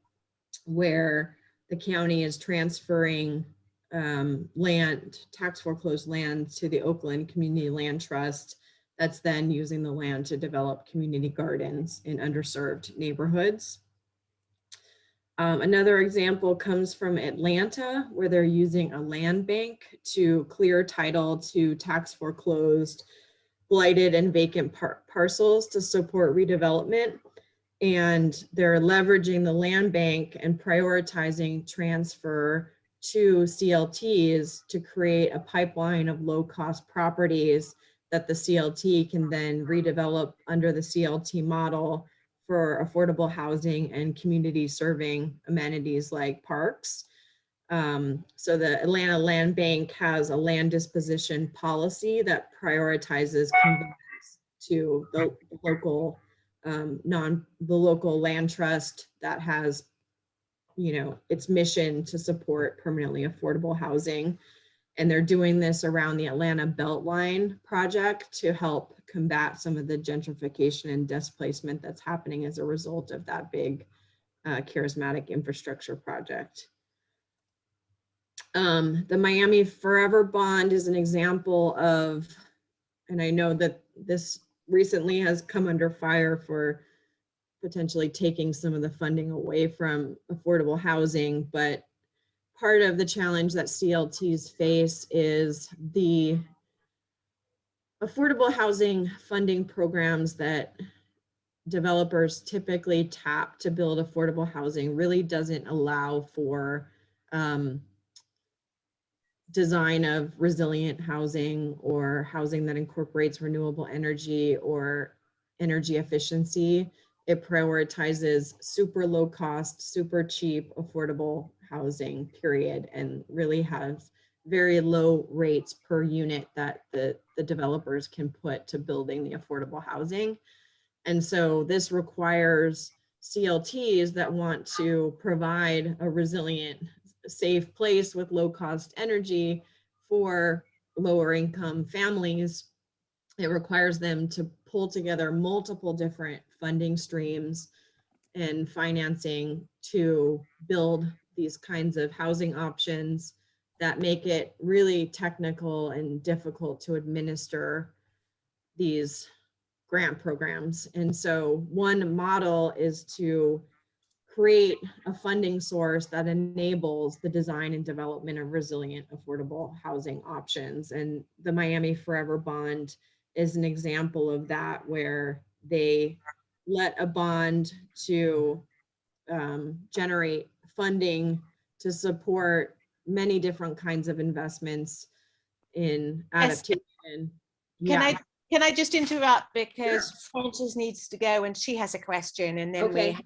where the county is transferring land, tax foreclosed land, to the Oakland Community Land Trust, that's then using the land to develop community gardens in underserved neighborhoods. Another example comes from Atlanta, where they're using a land bank to clear title to tax foreclosed, blighted, and vacant parcels to support redevelopment. And they're leveraging the land bank and prioritizing transfer to CLTs to create a pipeline of low-cost properties that the CLT can then redevelop under the CLT model for affordable housing and community serving amenities like parks. So the Atlanta Land Bank has a land disposition policy that prioritizes conveyance to the local the local land trust that has, its mission to support permanently affordable housing. And they're doing this around the Atlanta Beltline project to help combat some of the gentrification and displacement that's happening as a result of that big charismatic infrastructure project. The Miami Forever Bond is an example of, and I know that this recently has come under fire for potentially taking some of the funding away from affordable housing, but part of the challenge that CLTs face is the affordable housing funding programs that developers typically tap to build affordable housing really doesn't allow for design of resilient housing or housing that incorporates renewable energy or energy efficiency. It prioritizes super low cost, super cheap, affordable housing, period, and really has very low rates per unit that the developers can put to building the affordable housing. And so this requires CLTs that want to provide a resilient, safe place with low cost energy for lower income families. It requires them to pull together multiple different funding streams and financing to build these kinds of housing options that make it really technical and difficult to administer these grant programs. And so one model is to create a funding source that enables the design and development of resilient, affordable housing options. And the Miami Forever Bond is an example of that, where they let a bond to generate funding to support many different kinds of investments in adaptation. Can I just interrupt, because Frances needs to go and she has a question, and then we have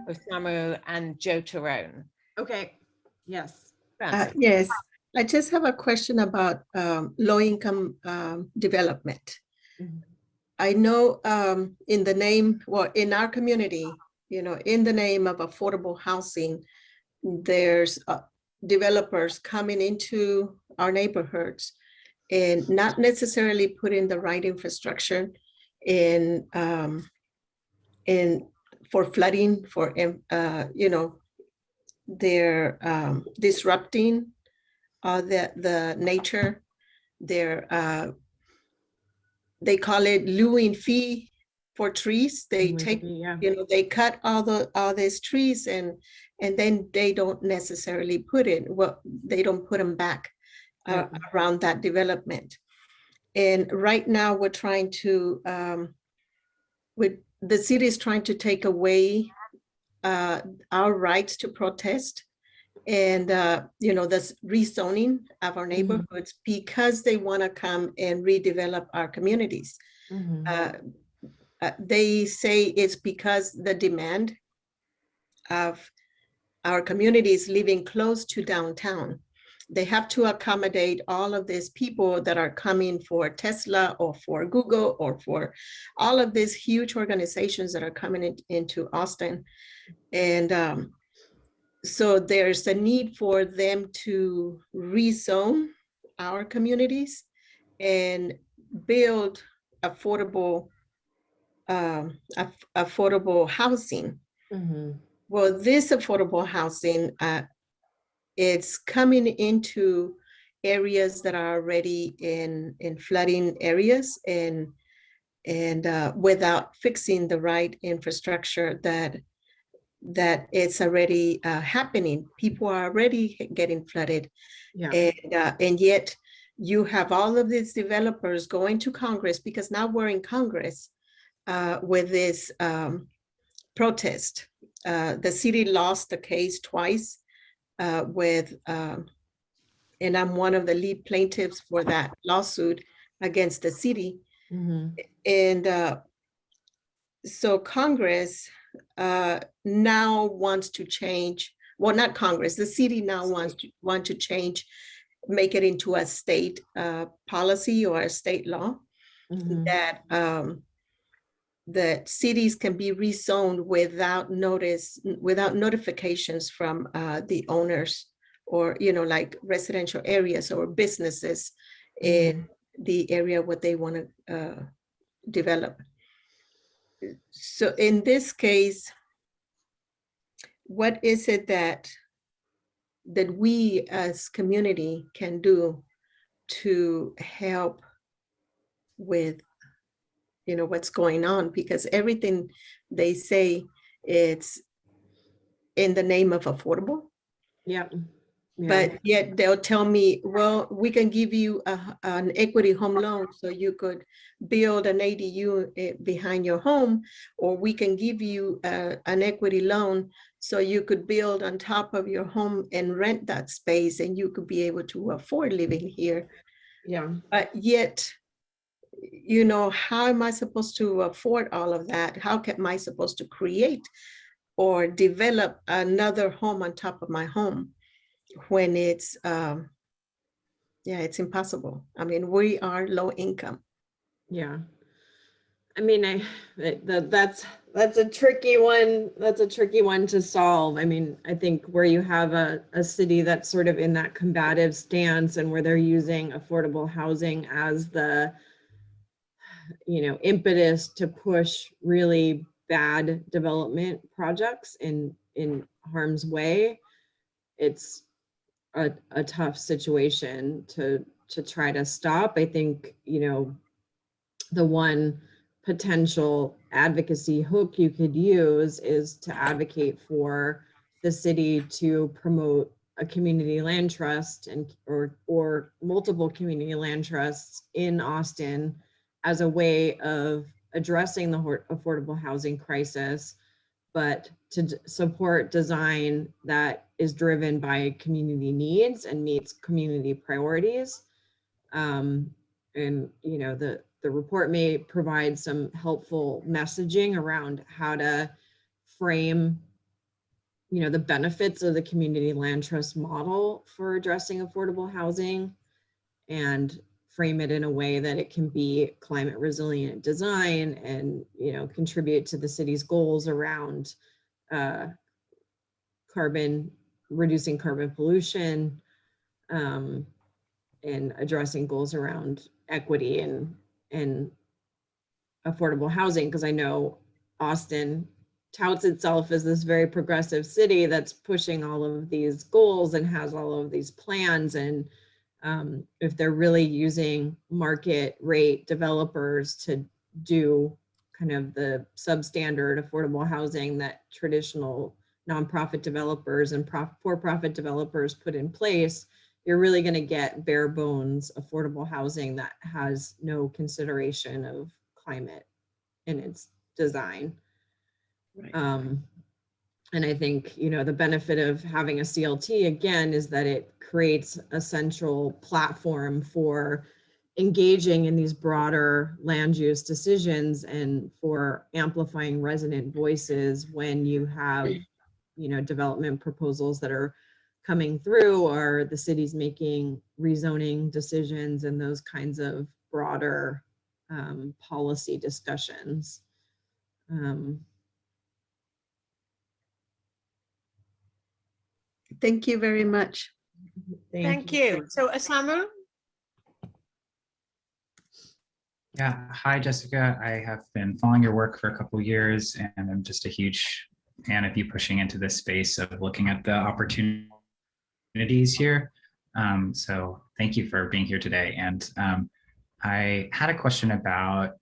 Osamu and Joe Tyrone. Okay. Yes. Yes, I just have a question about low-income development. Mhm. I know in the name, well, in our community, in the name of affordable housing, there's developers coming into our neighborhoods and not necessarily putting the right infrastructure in for flooding, for they're disrupting the nature. They call it lieu in fee for trees. They take, they cut all these trees and then they don't necessarily they don't put them back around that development. And right now we're trying to, the city is trying to take away our rights to protest and this rezoning of our neighborhoods because they want to come and redevelop our communities. They say it's because the demand of our communities living close to downtown. They have to accommodate all of these people that are coming for Tesla or for Google or for all of these huge organizations that are coming into Austin. And so there's a need for them to rezone our communities and build affordable affordable housing. Mhm. Well, this affordable housing, it's coming into areas that are already in flooding areas, and without fixing the right infrastructure that it's already happening. People are already getting flooded, Yeah. and yet you have all of these developers going to Congress, because now we're in Congress with this protest. The city lost the case twice with, and I'm one of the lead plaintiffs for that lawsuit against the city. Mhm. And so Congress now wants to change, well, not Congress, the city now want to change, make it into a state policy or a state law Mhm. that cities can be rezoned without notice, without notifications from the owners, or, you know, like residential areas or businesses in the area what they want to develop. So in this case, what is it that we as community can do to help with, you know, what's going on? Because everything they say, it's in the name of affordable, Yep. Yeah. but yet they'll tell me, well, we can give you an equity home loan so you could build an ADU behind your home, or we can give you an equity loan so you could build on top of your home and rent that space, and you could be able to afford living here. Yeah. But yet, you know, how am I supposed to afford all of that? How am I supposed to create or develop another home on top of my home when it's, yeah, it's impossible. I mean, we are low income. Yeah. I mean, that's a tricky one. That's a tricky one to solve. I mean, I think where you have a city that's sort of in that combative stance, and where they're using affordable housing as the, you know, impetus to push really bad development projects in harm's way, it's a tough situation to try to stop. I think, you know, the one potential advocacy hook you could use is to advocate for the city to promote a community land trust and or multiple community land trusts in Austin as a way of addressing the affordable housing crisis, but to support design that is driven by community needs and meets community priorities. And, you know, the report may provide some helpful messaging around how to frame, you know, the benefits of the community land trust model for addressing affordable housing, and frame it in a way that it can be climate resilient design and, you know, contribute to the city's goals around reducing carbon pollution, and addressing goals around equity and affordable housing. Because I know Austin touts itself as this very progressive city that's pushing all of these goals and has all of these plans. And if they're really using market rate developers to do kind of the substandard affordable housing that traditional nonprofit developers and for-profit developers put in place, you're really going to get bare bones affordable housing that has no consideration of climate in its design. Right. And I think, you know, the benefit of having a CLT again is that it creates a central platform for engaging in these broader land use decisions and for amplifying resident voices when you have, you know, development proposals that are coming through, or the city's making rezoning decisions and those kinds of broader policy discussions. Thank you very much. Thank you. So Asamu? Yeah, hi Jessica. I have been following your work for a couple of years, and I'm just a huge fan of you pushing into this space of looking at the opportunities here. So thank you for being here today. And I had a question about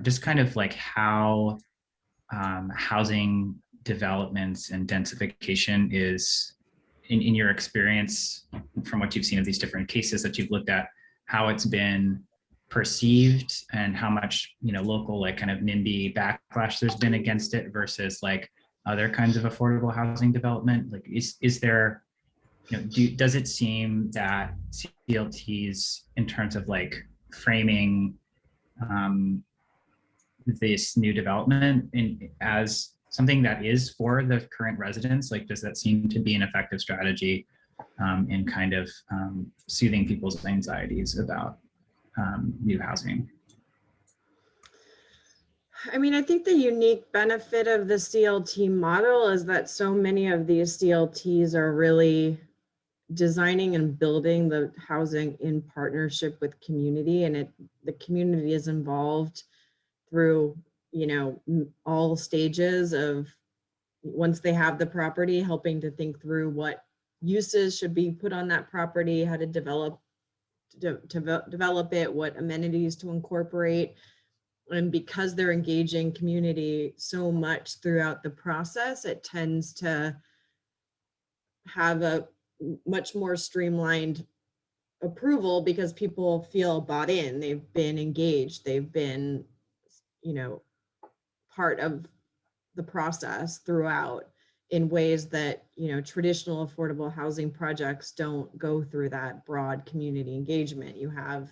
just kind of like how housing developments and densification is, in your experience, from what you've seen of these different cases that you've looked at, how it's been perceived and how much, you know, local like kind of NIMBY backlash there's been against it versus like other kinds of affordable housing development. Like is there, you know, does it seem that CLTs in terms of like framing this new development as something that is for the current residents, like does that seem to be an effective strategy in kind of soothing people's anxieties about new housing? I mean, I think the unique benefit of the CLT model is that so many of these CLTs are really designing and building the housing in partnership with community, and the community is involved through, you know, all stages of, once they have the property, helping to think through what uses should be put on that property, how to develop it, what amenities to incorporate. And because they're engaging community so much throughout the process, it tends to have a much more streamlined approval because people feel bought in, they've been engaged, they've been, you know, part of the process throughout, in ways that, you know, traditional affordable housing projects don't go through that broad community engagement. You have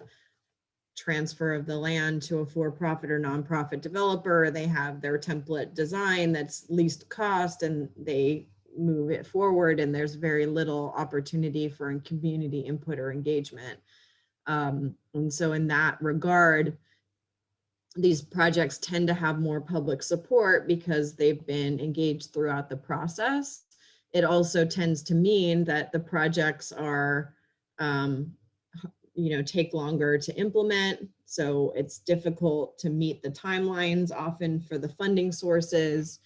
transfer of the land to a for-profit or nonprofit developer. They have their template design that's least cost, and they move it forward, and there's very little opportunity for community input or engagement. And so in that regard, these projects tend to have more public support because they've been engaged throughout the process. It also tends to mean that the projects are, you know, take longer to implement. So it's difficult to meet the timelines often for the funding sources.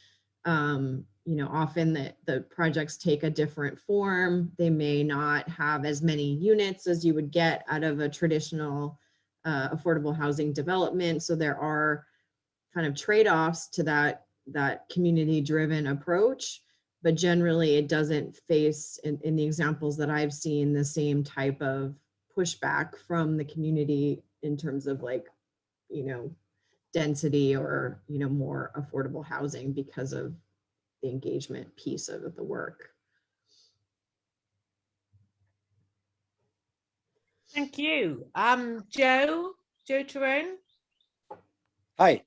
You know, often the projects take a different form. They may not have as many units as you would get out of a traditional affordable housing development. So there are kind of trade-offs to that community-driven approach, but generally it doesn't face, in the examples that I've seen, the same type of pushback from the community in terms of, like, you know, density or, you know, more affordable housing because of the engagement piece of the work. Thank you. Joe Tyrone. Hi.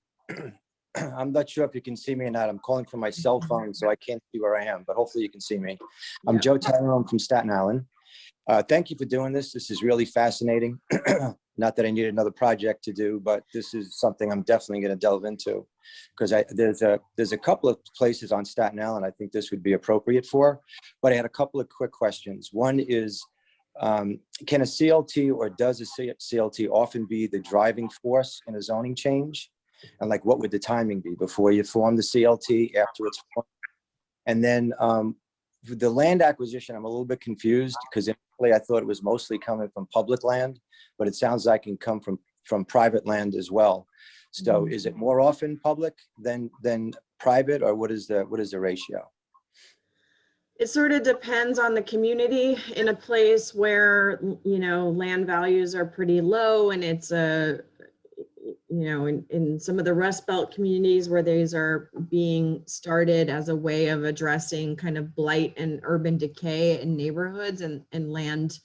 I'm not sure if you can see me or not. I'm calling from my cell phone, so I can't see where I am, but hopefully you can see me. I'm Joe Tyrone from Staten Island. Thank you for doing this. This is really fascinating. Not that I need another project to do, but this is something I'm definitely going to delve into, because there's a couple of places on Staten Island I think this would be appropriate for, but I had a couple of quick questions. One is, can a CLT, or does a CLT often be the driving force in a zoning change? And like, what would the timing be before you form the CLT, after it's formed? And then the land acquisition, I'm a little bit confused, because initially I thought it was mostly coming from public land, but it sounds like it can come from private land as well. So is it more often public than private, or what is the ratio? It sort of depends on the community. In a place where, you know, land values are pretty low, and it's you know, in some of the Rust Belt communities where these are being started as a way of addressing kind of blight and urban decay in neighborhoods, and land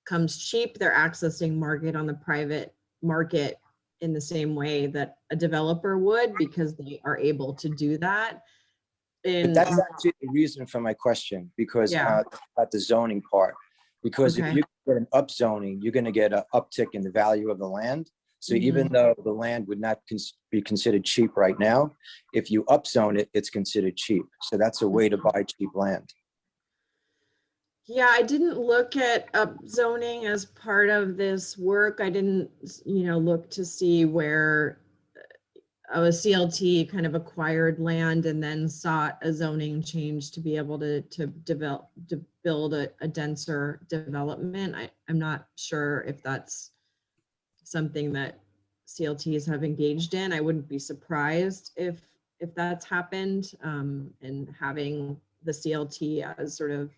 comes cheap, they're accessing market on the private market in the same way that a developer would, because they are able to do that. But that's actually the reason for my question, because at the zoning part, because if you get an upzoning, you're going to get an uptick in the value of the land. So even though the land would not be considered cheap right now, if you upzone it, it's considered cheap. So that's a way to buy cheap land. Yeah, I didn't look at zoning as part of this work. I didn't, look to see where a CLT kind of acquired land and then sought a zoning change to be able to develop, to build a denser development. I'm not sure if that's something that CLTs have engaged in. I wouldn't be surprised if that's happened, and having the CLT as sort of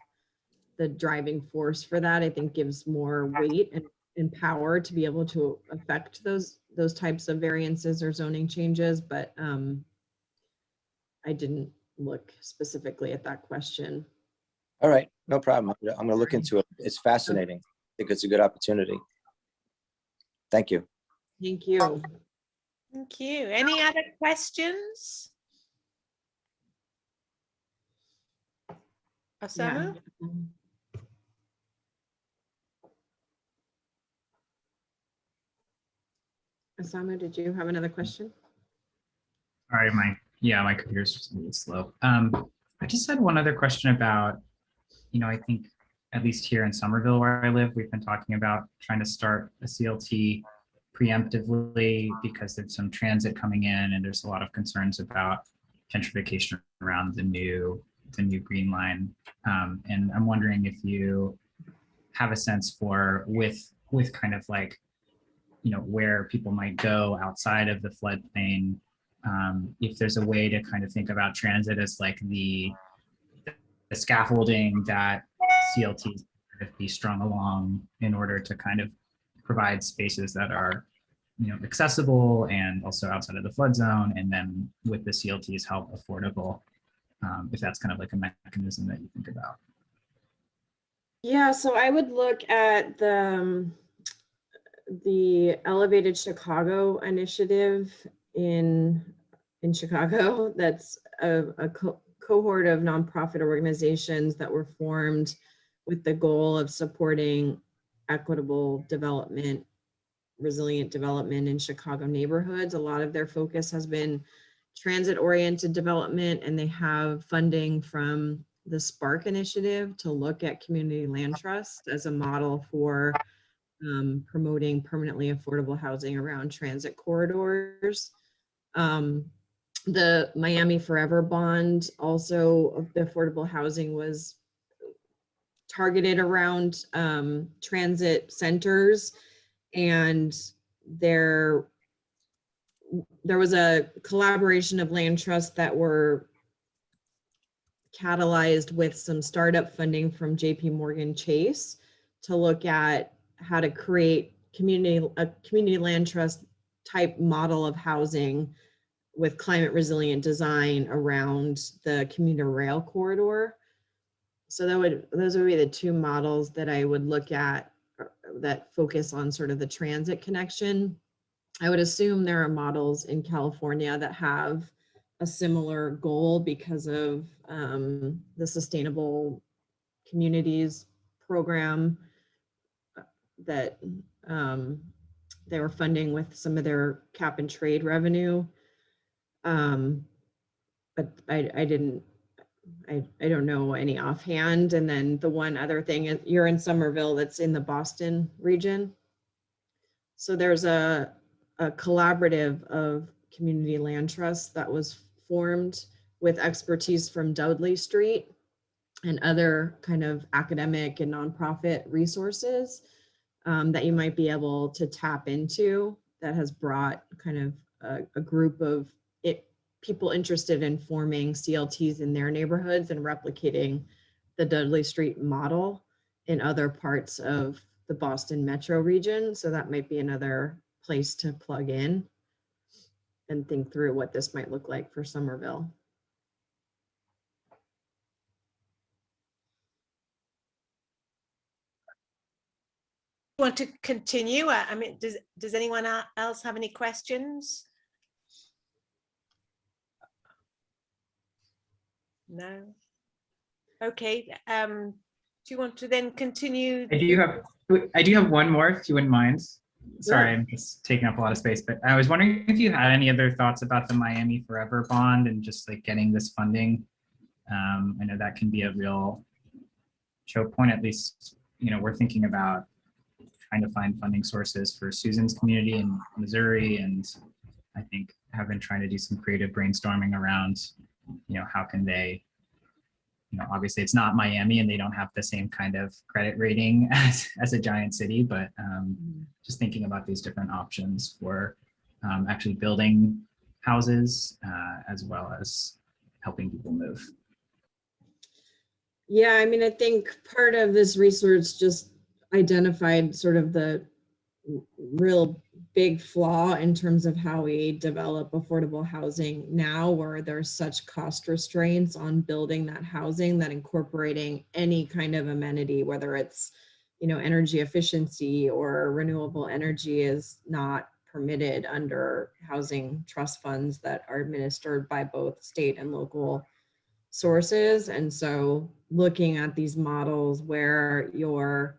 the driving force for that, I think gives more weight and power to be able to affect those types of variances or zoning changes. But I didn't look specifically at that question. All right, no problem. I'm gonna look into it. It's fascinating. I think it's a good opportunity. Thank you. Thank you. Thank you. Any other questions? Osama? Yeah. Osama, did you have another question? Sorry, my computer's just a little slow. I just had one other question about, I think at least here in Somerville where I live, we've been talking about trying to start a CLT preemptively because there's some transit coming in and there's a lot of concerns about gentrification around the new Green Line. And I'm wondering if you have a sense for with kind of like, where people might go outside of the floodplain, if there's a way to kind of think about transit as like the scaffolding that CLTs be strung along in order to kind of provide spaces that are, accessible and also outside of the flood zone, and then with the CLTs help affordable, if that's kind of like a mechanism that you think about. Yeah, so I would look at the Elevated Chicago initiative in Chicago. That's a cohort of nonprofit organizations that were formed with the goal of supporting equitable development, resilient development in Chicago neighborhoods. A lot of their focus has been transit-oriented development, and they have funding from the Spark initiative to look at community land trust as a model for promoting permanently affordable housing around transit corridors. The Miami Forever bond also of the affordable housing was targeted around transit centers, and there was a collaboration of land trusts that were catalyzed with some startup funding from JP Morgan Chase to look at how to create a community land trust type model of housing with climate resilient design around the commuter rail corridor. So those would be the two models that I would look at that focus on sort of the transit connection. I would assume there are models in California that have a similar goal because of the Sustainable Communities program that they were funding with some of their cap and trade revenue. But I don't know any offhand. And then the one other thing is you're in Somerville, that's in the Boston region. So there's a collaborative of community land trusts that was formed with expertise from Dudley Street and other kind of academic and nonprofit resources that you might be able to tap into, that has brought kind of a group of people interested in forming CLTs in their neighborhoods and replicating the Dudley Street model in other parts of the Boston metro region. So that might be another place to plug in and think through what this might look like for Somerville. Want to continue? I mean, does anyone else have any questions? No. Okay. Do you want to then continue? I do have one more, if you wouldn't mind. Sorry, I'm just taking up a lot of space, but I was wondering if you had any other thoughts about the Miami Forever bond and just like getting this funding. I know that can be a real Joe point, at least, we're thinking about trying to find funding sources for Susan's community in Missouri. And I think have been trying to do some creative brainstorming around, how can they, obviously it's not Miami and they don't have the same kind of credit rating as a giant city, but just thinking about these different options for actually building houses as well as helping people move. Yeah, I mean, I think part of this research just identified sort of the real big flaw in terms of how we develop affordable housing now, where there's such cost restraints on building that housing, that incorporating any kind of amenity, whether it's, energy efficiency or renewable energy, is not permitted under housing trust funds that are administered by both state and local sources. And so looking at these models where you're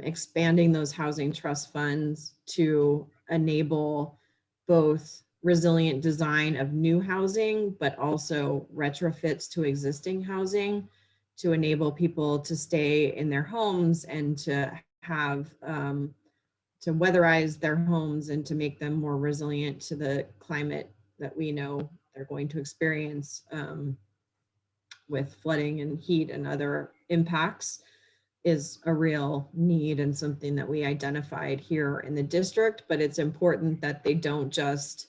expanding those housing trust funds to enable both resilient design of new housing, but also retrofits to existing housing to enable people to stay in their homes and to have to weatherize their homes and to make them more resilient to the climate that we know they're going to experience with flooding and heat and other impacts, is a real need and something that we identified here in the district. But it's important that they don't just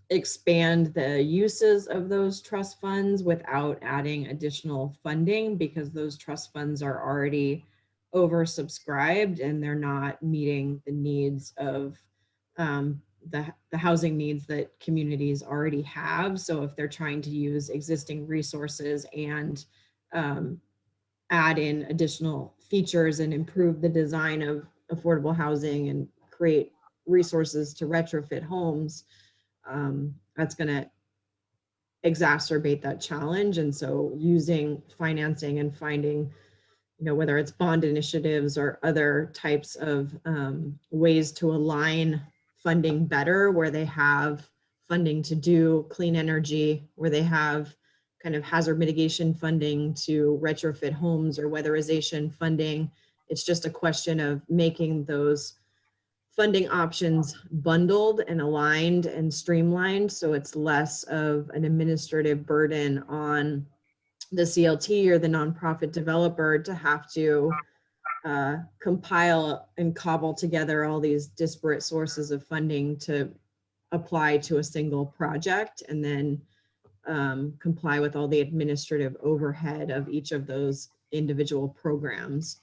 expand the uses of those trust funds without adding additional funding, because those trust funds are already oversubscribed and they're not meeting the needs of the housing needs that communities already have. So if they're trying to use existing resources and add in additional features and improve the design of affordable housing and create resources to retrofit homes, that's going to exacerbate that challenge. And so using financing and finding, whether it's bond initiatives or other types of ways to align funding better, where they have funding to do clean energy, where they have kind of hazard mitigation funding to retrofit homes, or weatherization funding. It's just a question of making those funding options bundled and aligned and streamlined, so it's less of an administrative burden on the CLT or the nonprofit developer to have to compile and cobble together all these disparate sources of funding to apply to a single project, and then comply with all the administrative overhead of each of those individual programs.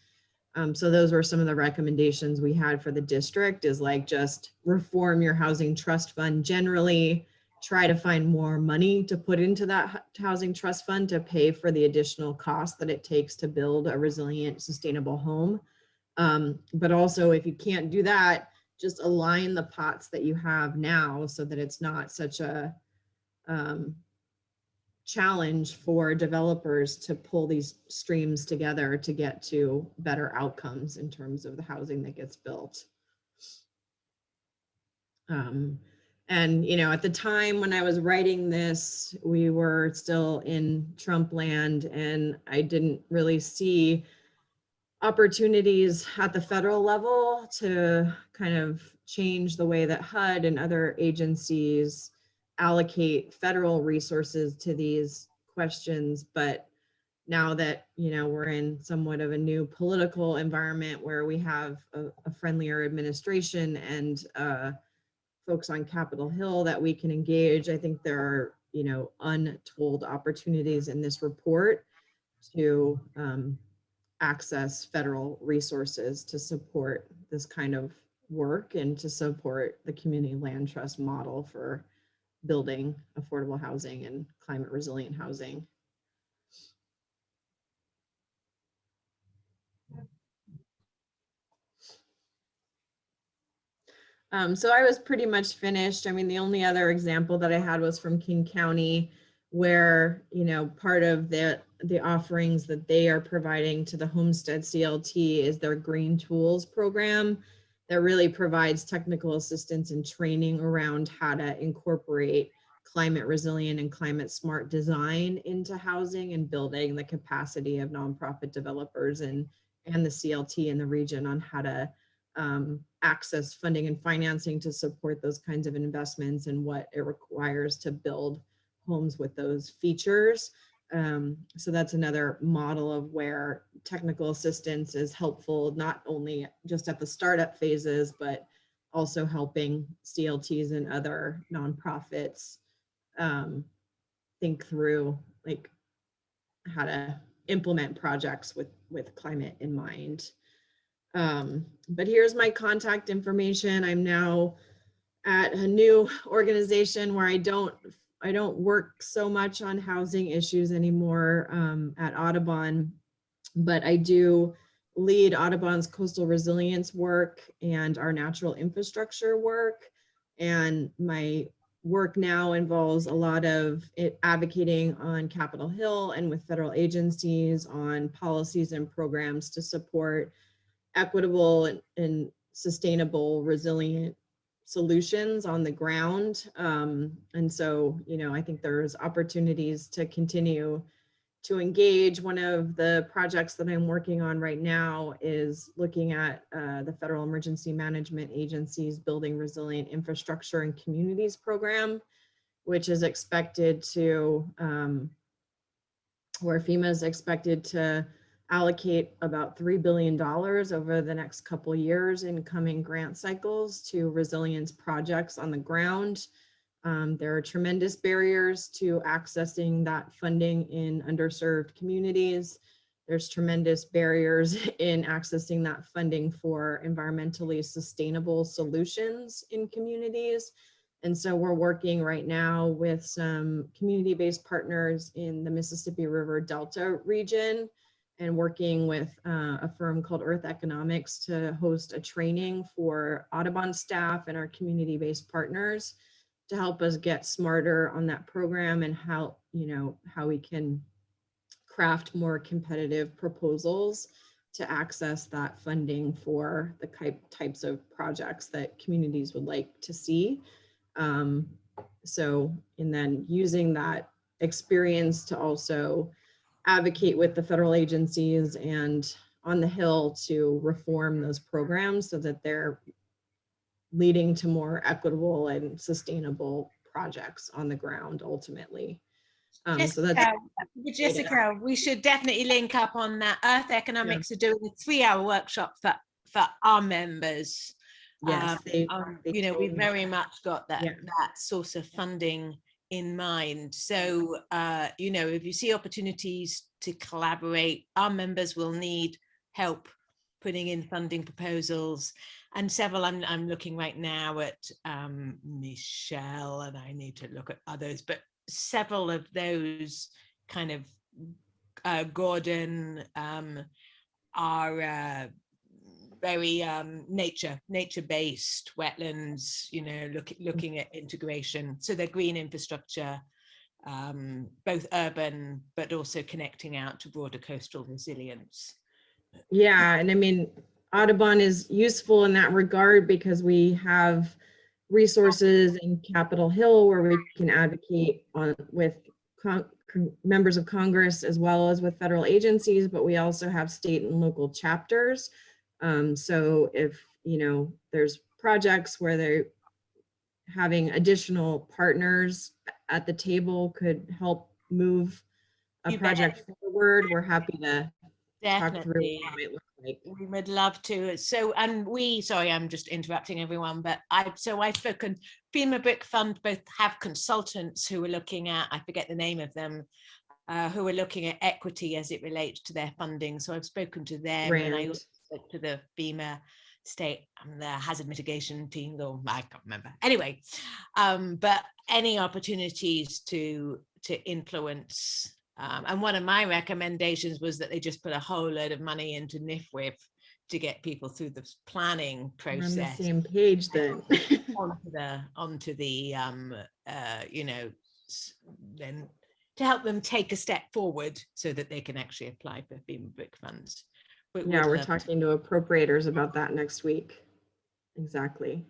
So those were some of the recommendations we had for the district, is like, just reform your housing trust fund generally, try to find more money to put into that housing trust fund to pay for the additional cost that it takes to build a resilient, sustainable home. But also, if you can't do that, just align the pots that you have now so that it's not such a challenge for developers to pull these streams together to get to better outcomes in terms of the housing that gets built. And, at the time when I was writing this, we were still in Trump land, and I didn't really see opportunities at the federal level to kind of change the way that HUD and other agencies allocate federal resources to these questions. But now that, we're in somewhat of a new political environment where we have a friendlier administration and folks on Capitol Hill that we can engage, I think there are, untold opportunities in this report to access federal resources to support this kind of work and to support the community land trust model for building affordable housing and climate resilient housing. So I was pretty much finished. I mean, the only other example that I had was from King County, where, part of the offerings that they are providing to the Homestead CLT is their Green Tools program that really provides technical assistance and training around how to incorporate climate resilient and climate smart design into housing and building the capacity of nonprofit developers and the CLT in the region on how to access funding and financing to support those kinds of investments and what it requires to build homes with those features. So that's another model of where technical assistance is helpful, not only just at the startup phases, but also helping CLTs and other nonprofits think through like how to implement projects with climate in mind. But here's my contact information. I'm now at a new organization where I don't work so much on housing issues anymore at Audubon, but I do lead Audubon's coastal resilience work and our natural infrastructure work. And my work now involves a lot of advocating on Capitol Hill and with federal agencies on policies and programs to support equitable and sustainable, resilient solutions on the ground. And so, you know, I think there's opportunities to continue to engage. One of the projects that I'm working on right now is looking at the Federal Emergency Management Agency's Building Resilient Infrastructure and Communities program, which is expected to, where FEMA is expected to allocate about $3 billion over the next couple years in coming grant cycles to resilience projects on the ground. There are tremendous barriers to accessing that funding in underserved communities. There's tremendous barriers in accessing that funding for environmentally sustainable solutions in communities. And so we're working right now with some community-based partners in the Mississippi River Delta region and working with a firm called Earth Economics to host a training for Audubon staff and our community-based partners to help us get smarter on that program and how, you know, how we can craft more competitive proposals to access that funding for the types of projects that communities would like to see. So, and then using that experience to also advocate with the federal agencies and on the Hill to reform those programs so that they're leading to more equitable and sustainable projects on the ground ultimately. So that's Jessica, we should definitely link up on that. Earth Economics are doing a 3-hour workshop for our members. yes, You know, we've very much got that that source of funding in mind. So, you know, if you see opportunities to collaborate, our members will need help putting in funding proposals. And several, I'm looking right now at Michelle, and I need to look at others, but several of those kind of Gordon are very nature-based wetlands, you know, looking at integration. So they're green infrastructure, both urban, but also connecting out to broader coastal resilience. Yeah, and I mean, Audubon is useful in that regard because we have resources in Capitol Hill where we can advocate on with members of Congress as well as with federal agencies, but we also have state and local chapters. So if, you know, there's projects where they're having additional partners at the table could help move a project forward, we're happy to talk through what it looks like. We would love to. So, and sorry, I'm just interrupting everyone, but I've spoken, FEMA Brick Fund both have consultants who are looking at, I forget the name of them, who are looking at equity as it relates to their funding. So I've spoken to them and I also spoke to the FEMA state and the hazard mitigation team, or I can't remember. Anyway, but any opportunities to influence. And one of my recommendations was that they just put a whole load of money into NIFWIP to get people through the planning process. On the same page then. onto the you know, then to help them take a step forward so that they can actually apply for FEMA Brick funds. Yeah, we're talking to appropriators about that next week. Exactly.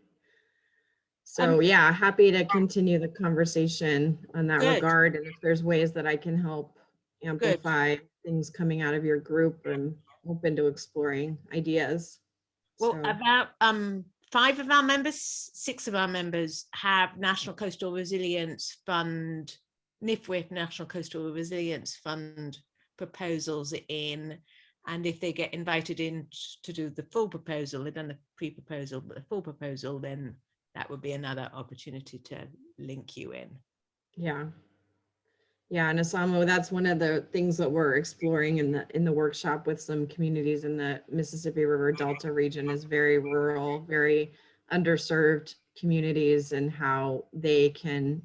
So yeah, happy to continue the conversation on that Good. regard. And if there's ways that I can help amplify things coming out of your group, I'm open to exploring ideas. Well, So, about 5 of our members, 6 of our members have National Coastal Resilience Fund, NIFWIP National Coastal Resilience Fund proposals in. And if they get invited in to do the full proposal, they've done the pre-proposal, but the full proposal, then that would be another opportunity to link you in. yeah. Yeah, and Osama, that's one of the things that we're exploring in the workshop with some communities in the Mississippi River Delta region, is very rural, very underserved communities, and how they can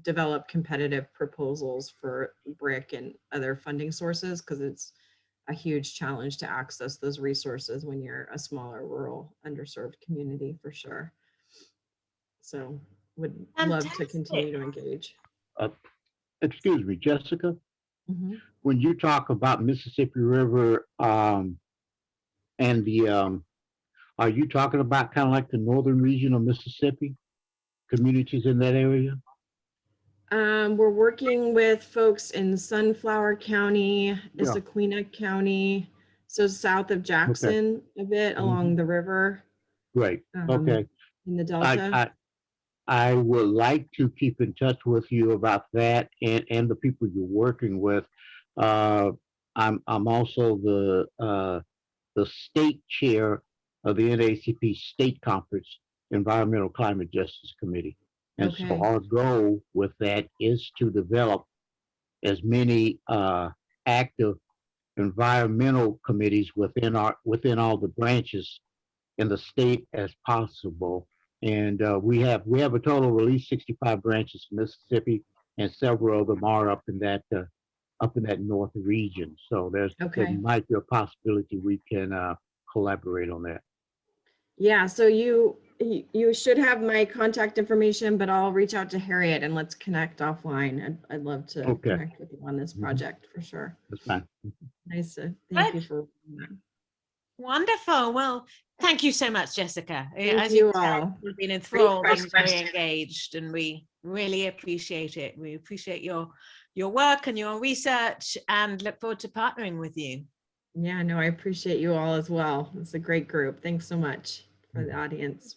develop competitive proposals for BRIC and other funding sources, because it's a huge challenge to access those resources when you're a smaller, rural, underserved community, for sure. So would love to continue to engage. Excuse me, Jessica, Mhm. when you talk about Mississippi River and the, are you talking about kind of like the northern region of Mississippi, communities in that area? We're working with folks in Sunflower County, Yeah. Issaquena County, so south of Jackson, a bit along the river, Great. Okay. in the Delta. I would like to keep in touch with you about that and the people you're working with. I'm also the state chair of the NAACP State Conference Environmental Climate Justice Committee. And so Okay. our goal with that is to develop as many active environmental committees within all the branches in the state as possible. And we have a total of at least 65 branches in Mississippi, and several of them are up in that north region. So there Okay. might be a possibility we can collaborate on that. Yeah, so you should have my contact information, but I'll reach out to Harriet and let's connect offline. I'd love to Okay. connect with you on this project for sure. That's fine. Nice to thank you for that. Wonderful. Well, thank you so much, Jessica. Thank As you can tell, all. we've been enthralled and questions. very engaged, and we really appreciate it. We appreciate your work and your research, and look forward to partnering with you. Yeah, no, I appreciate you all as well. It's a great group. Thanks so much for the audience.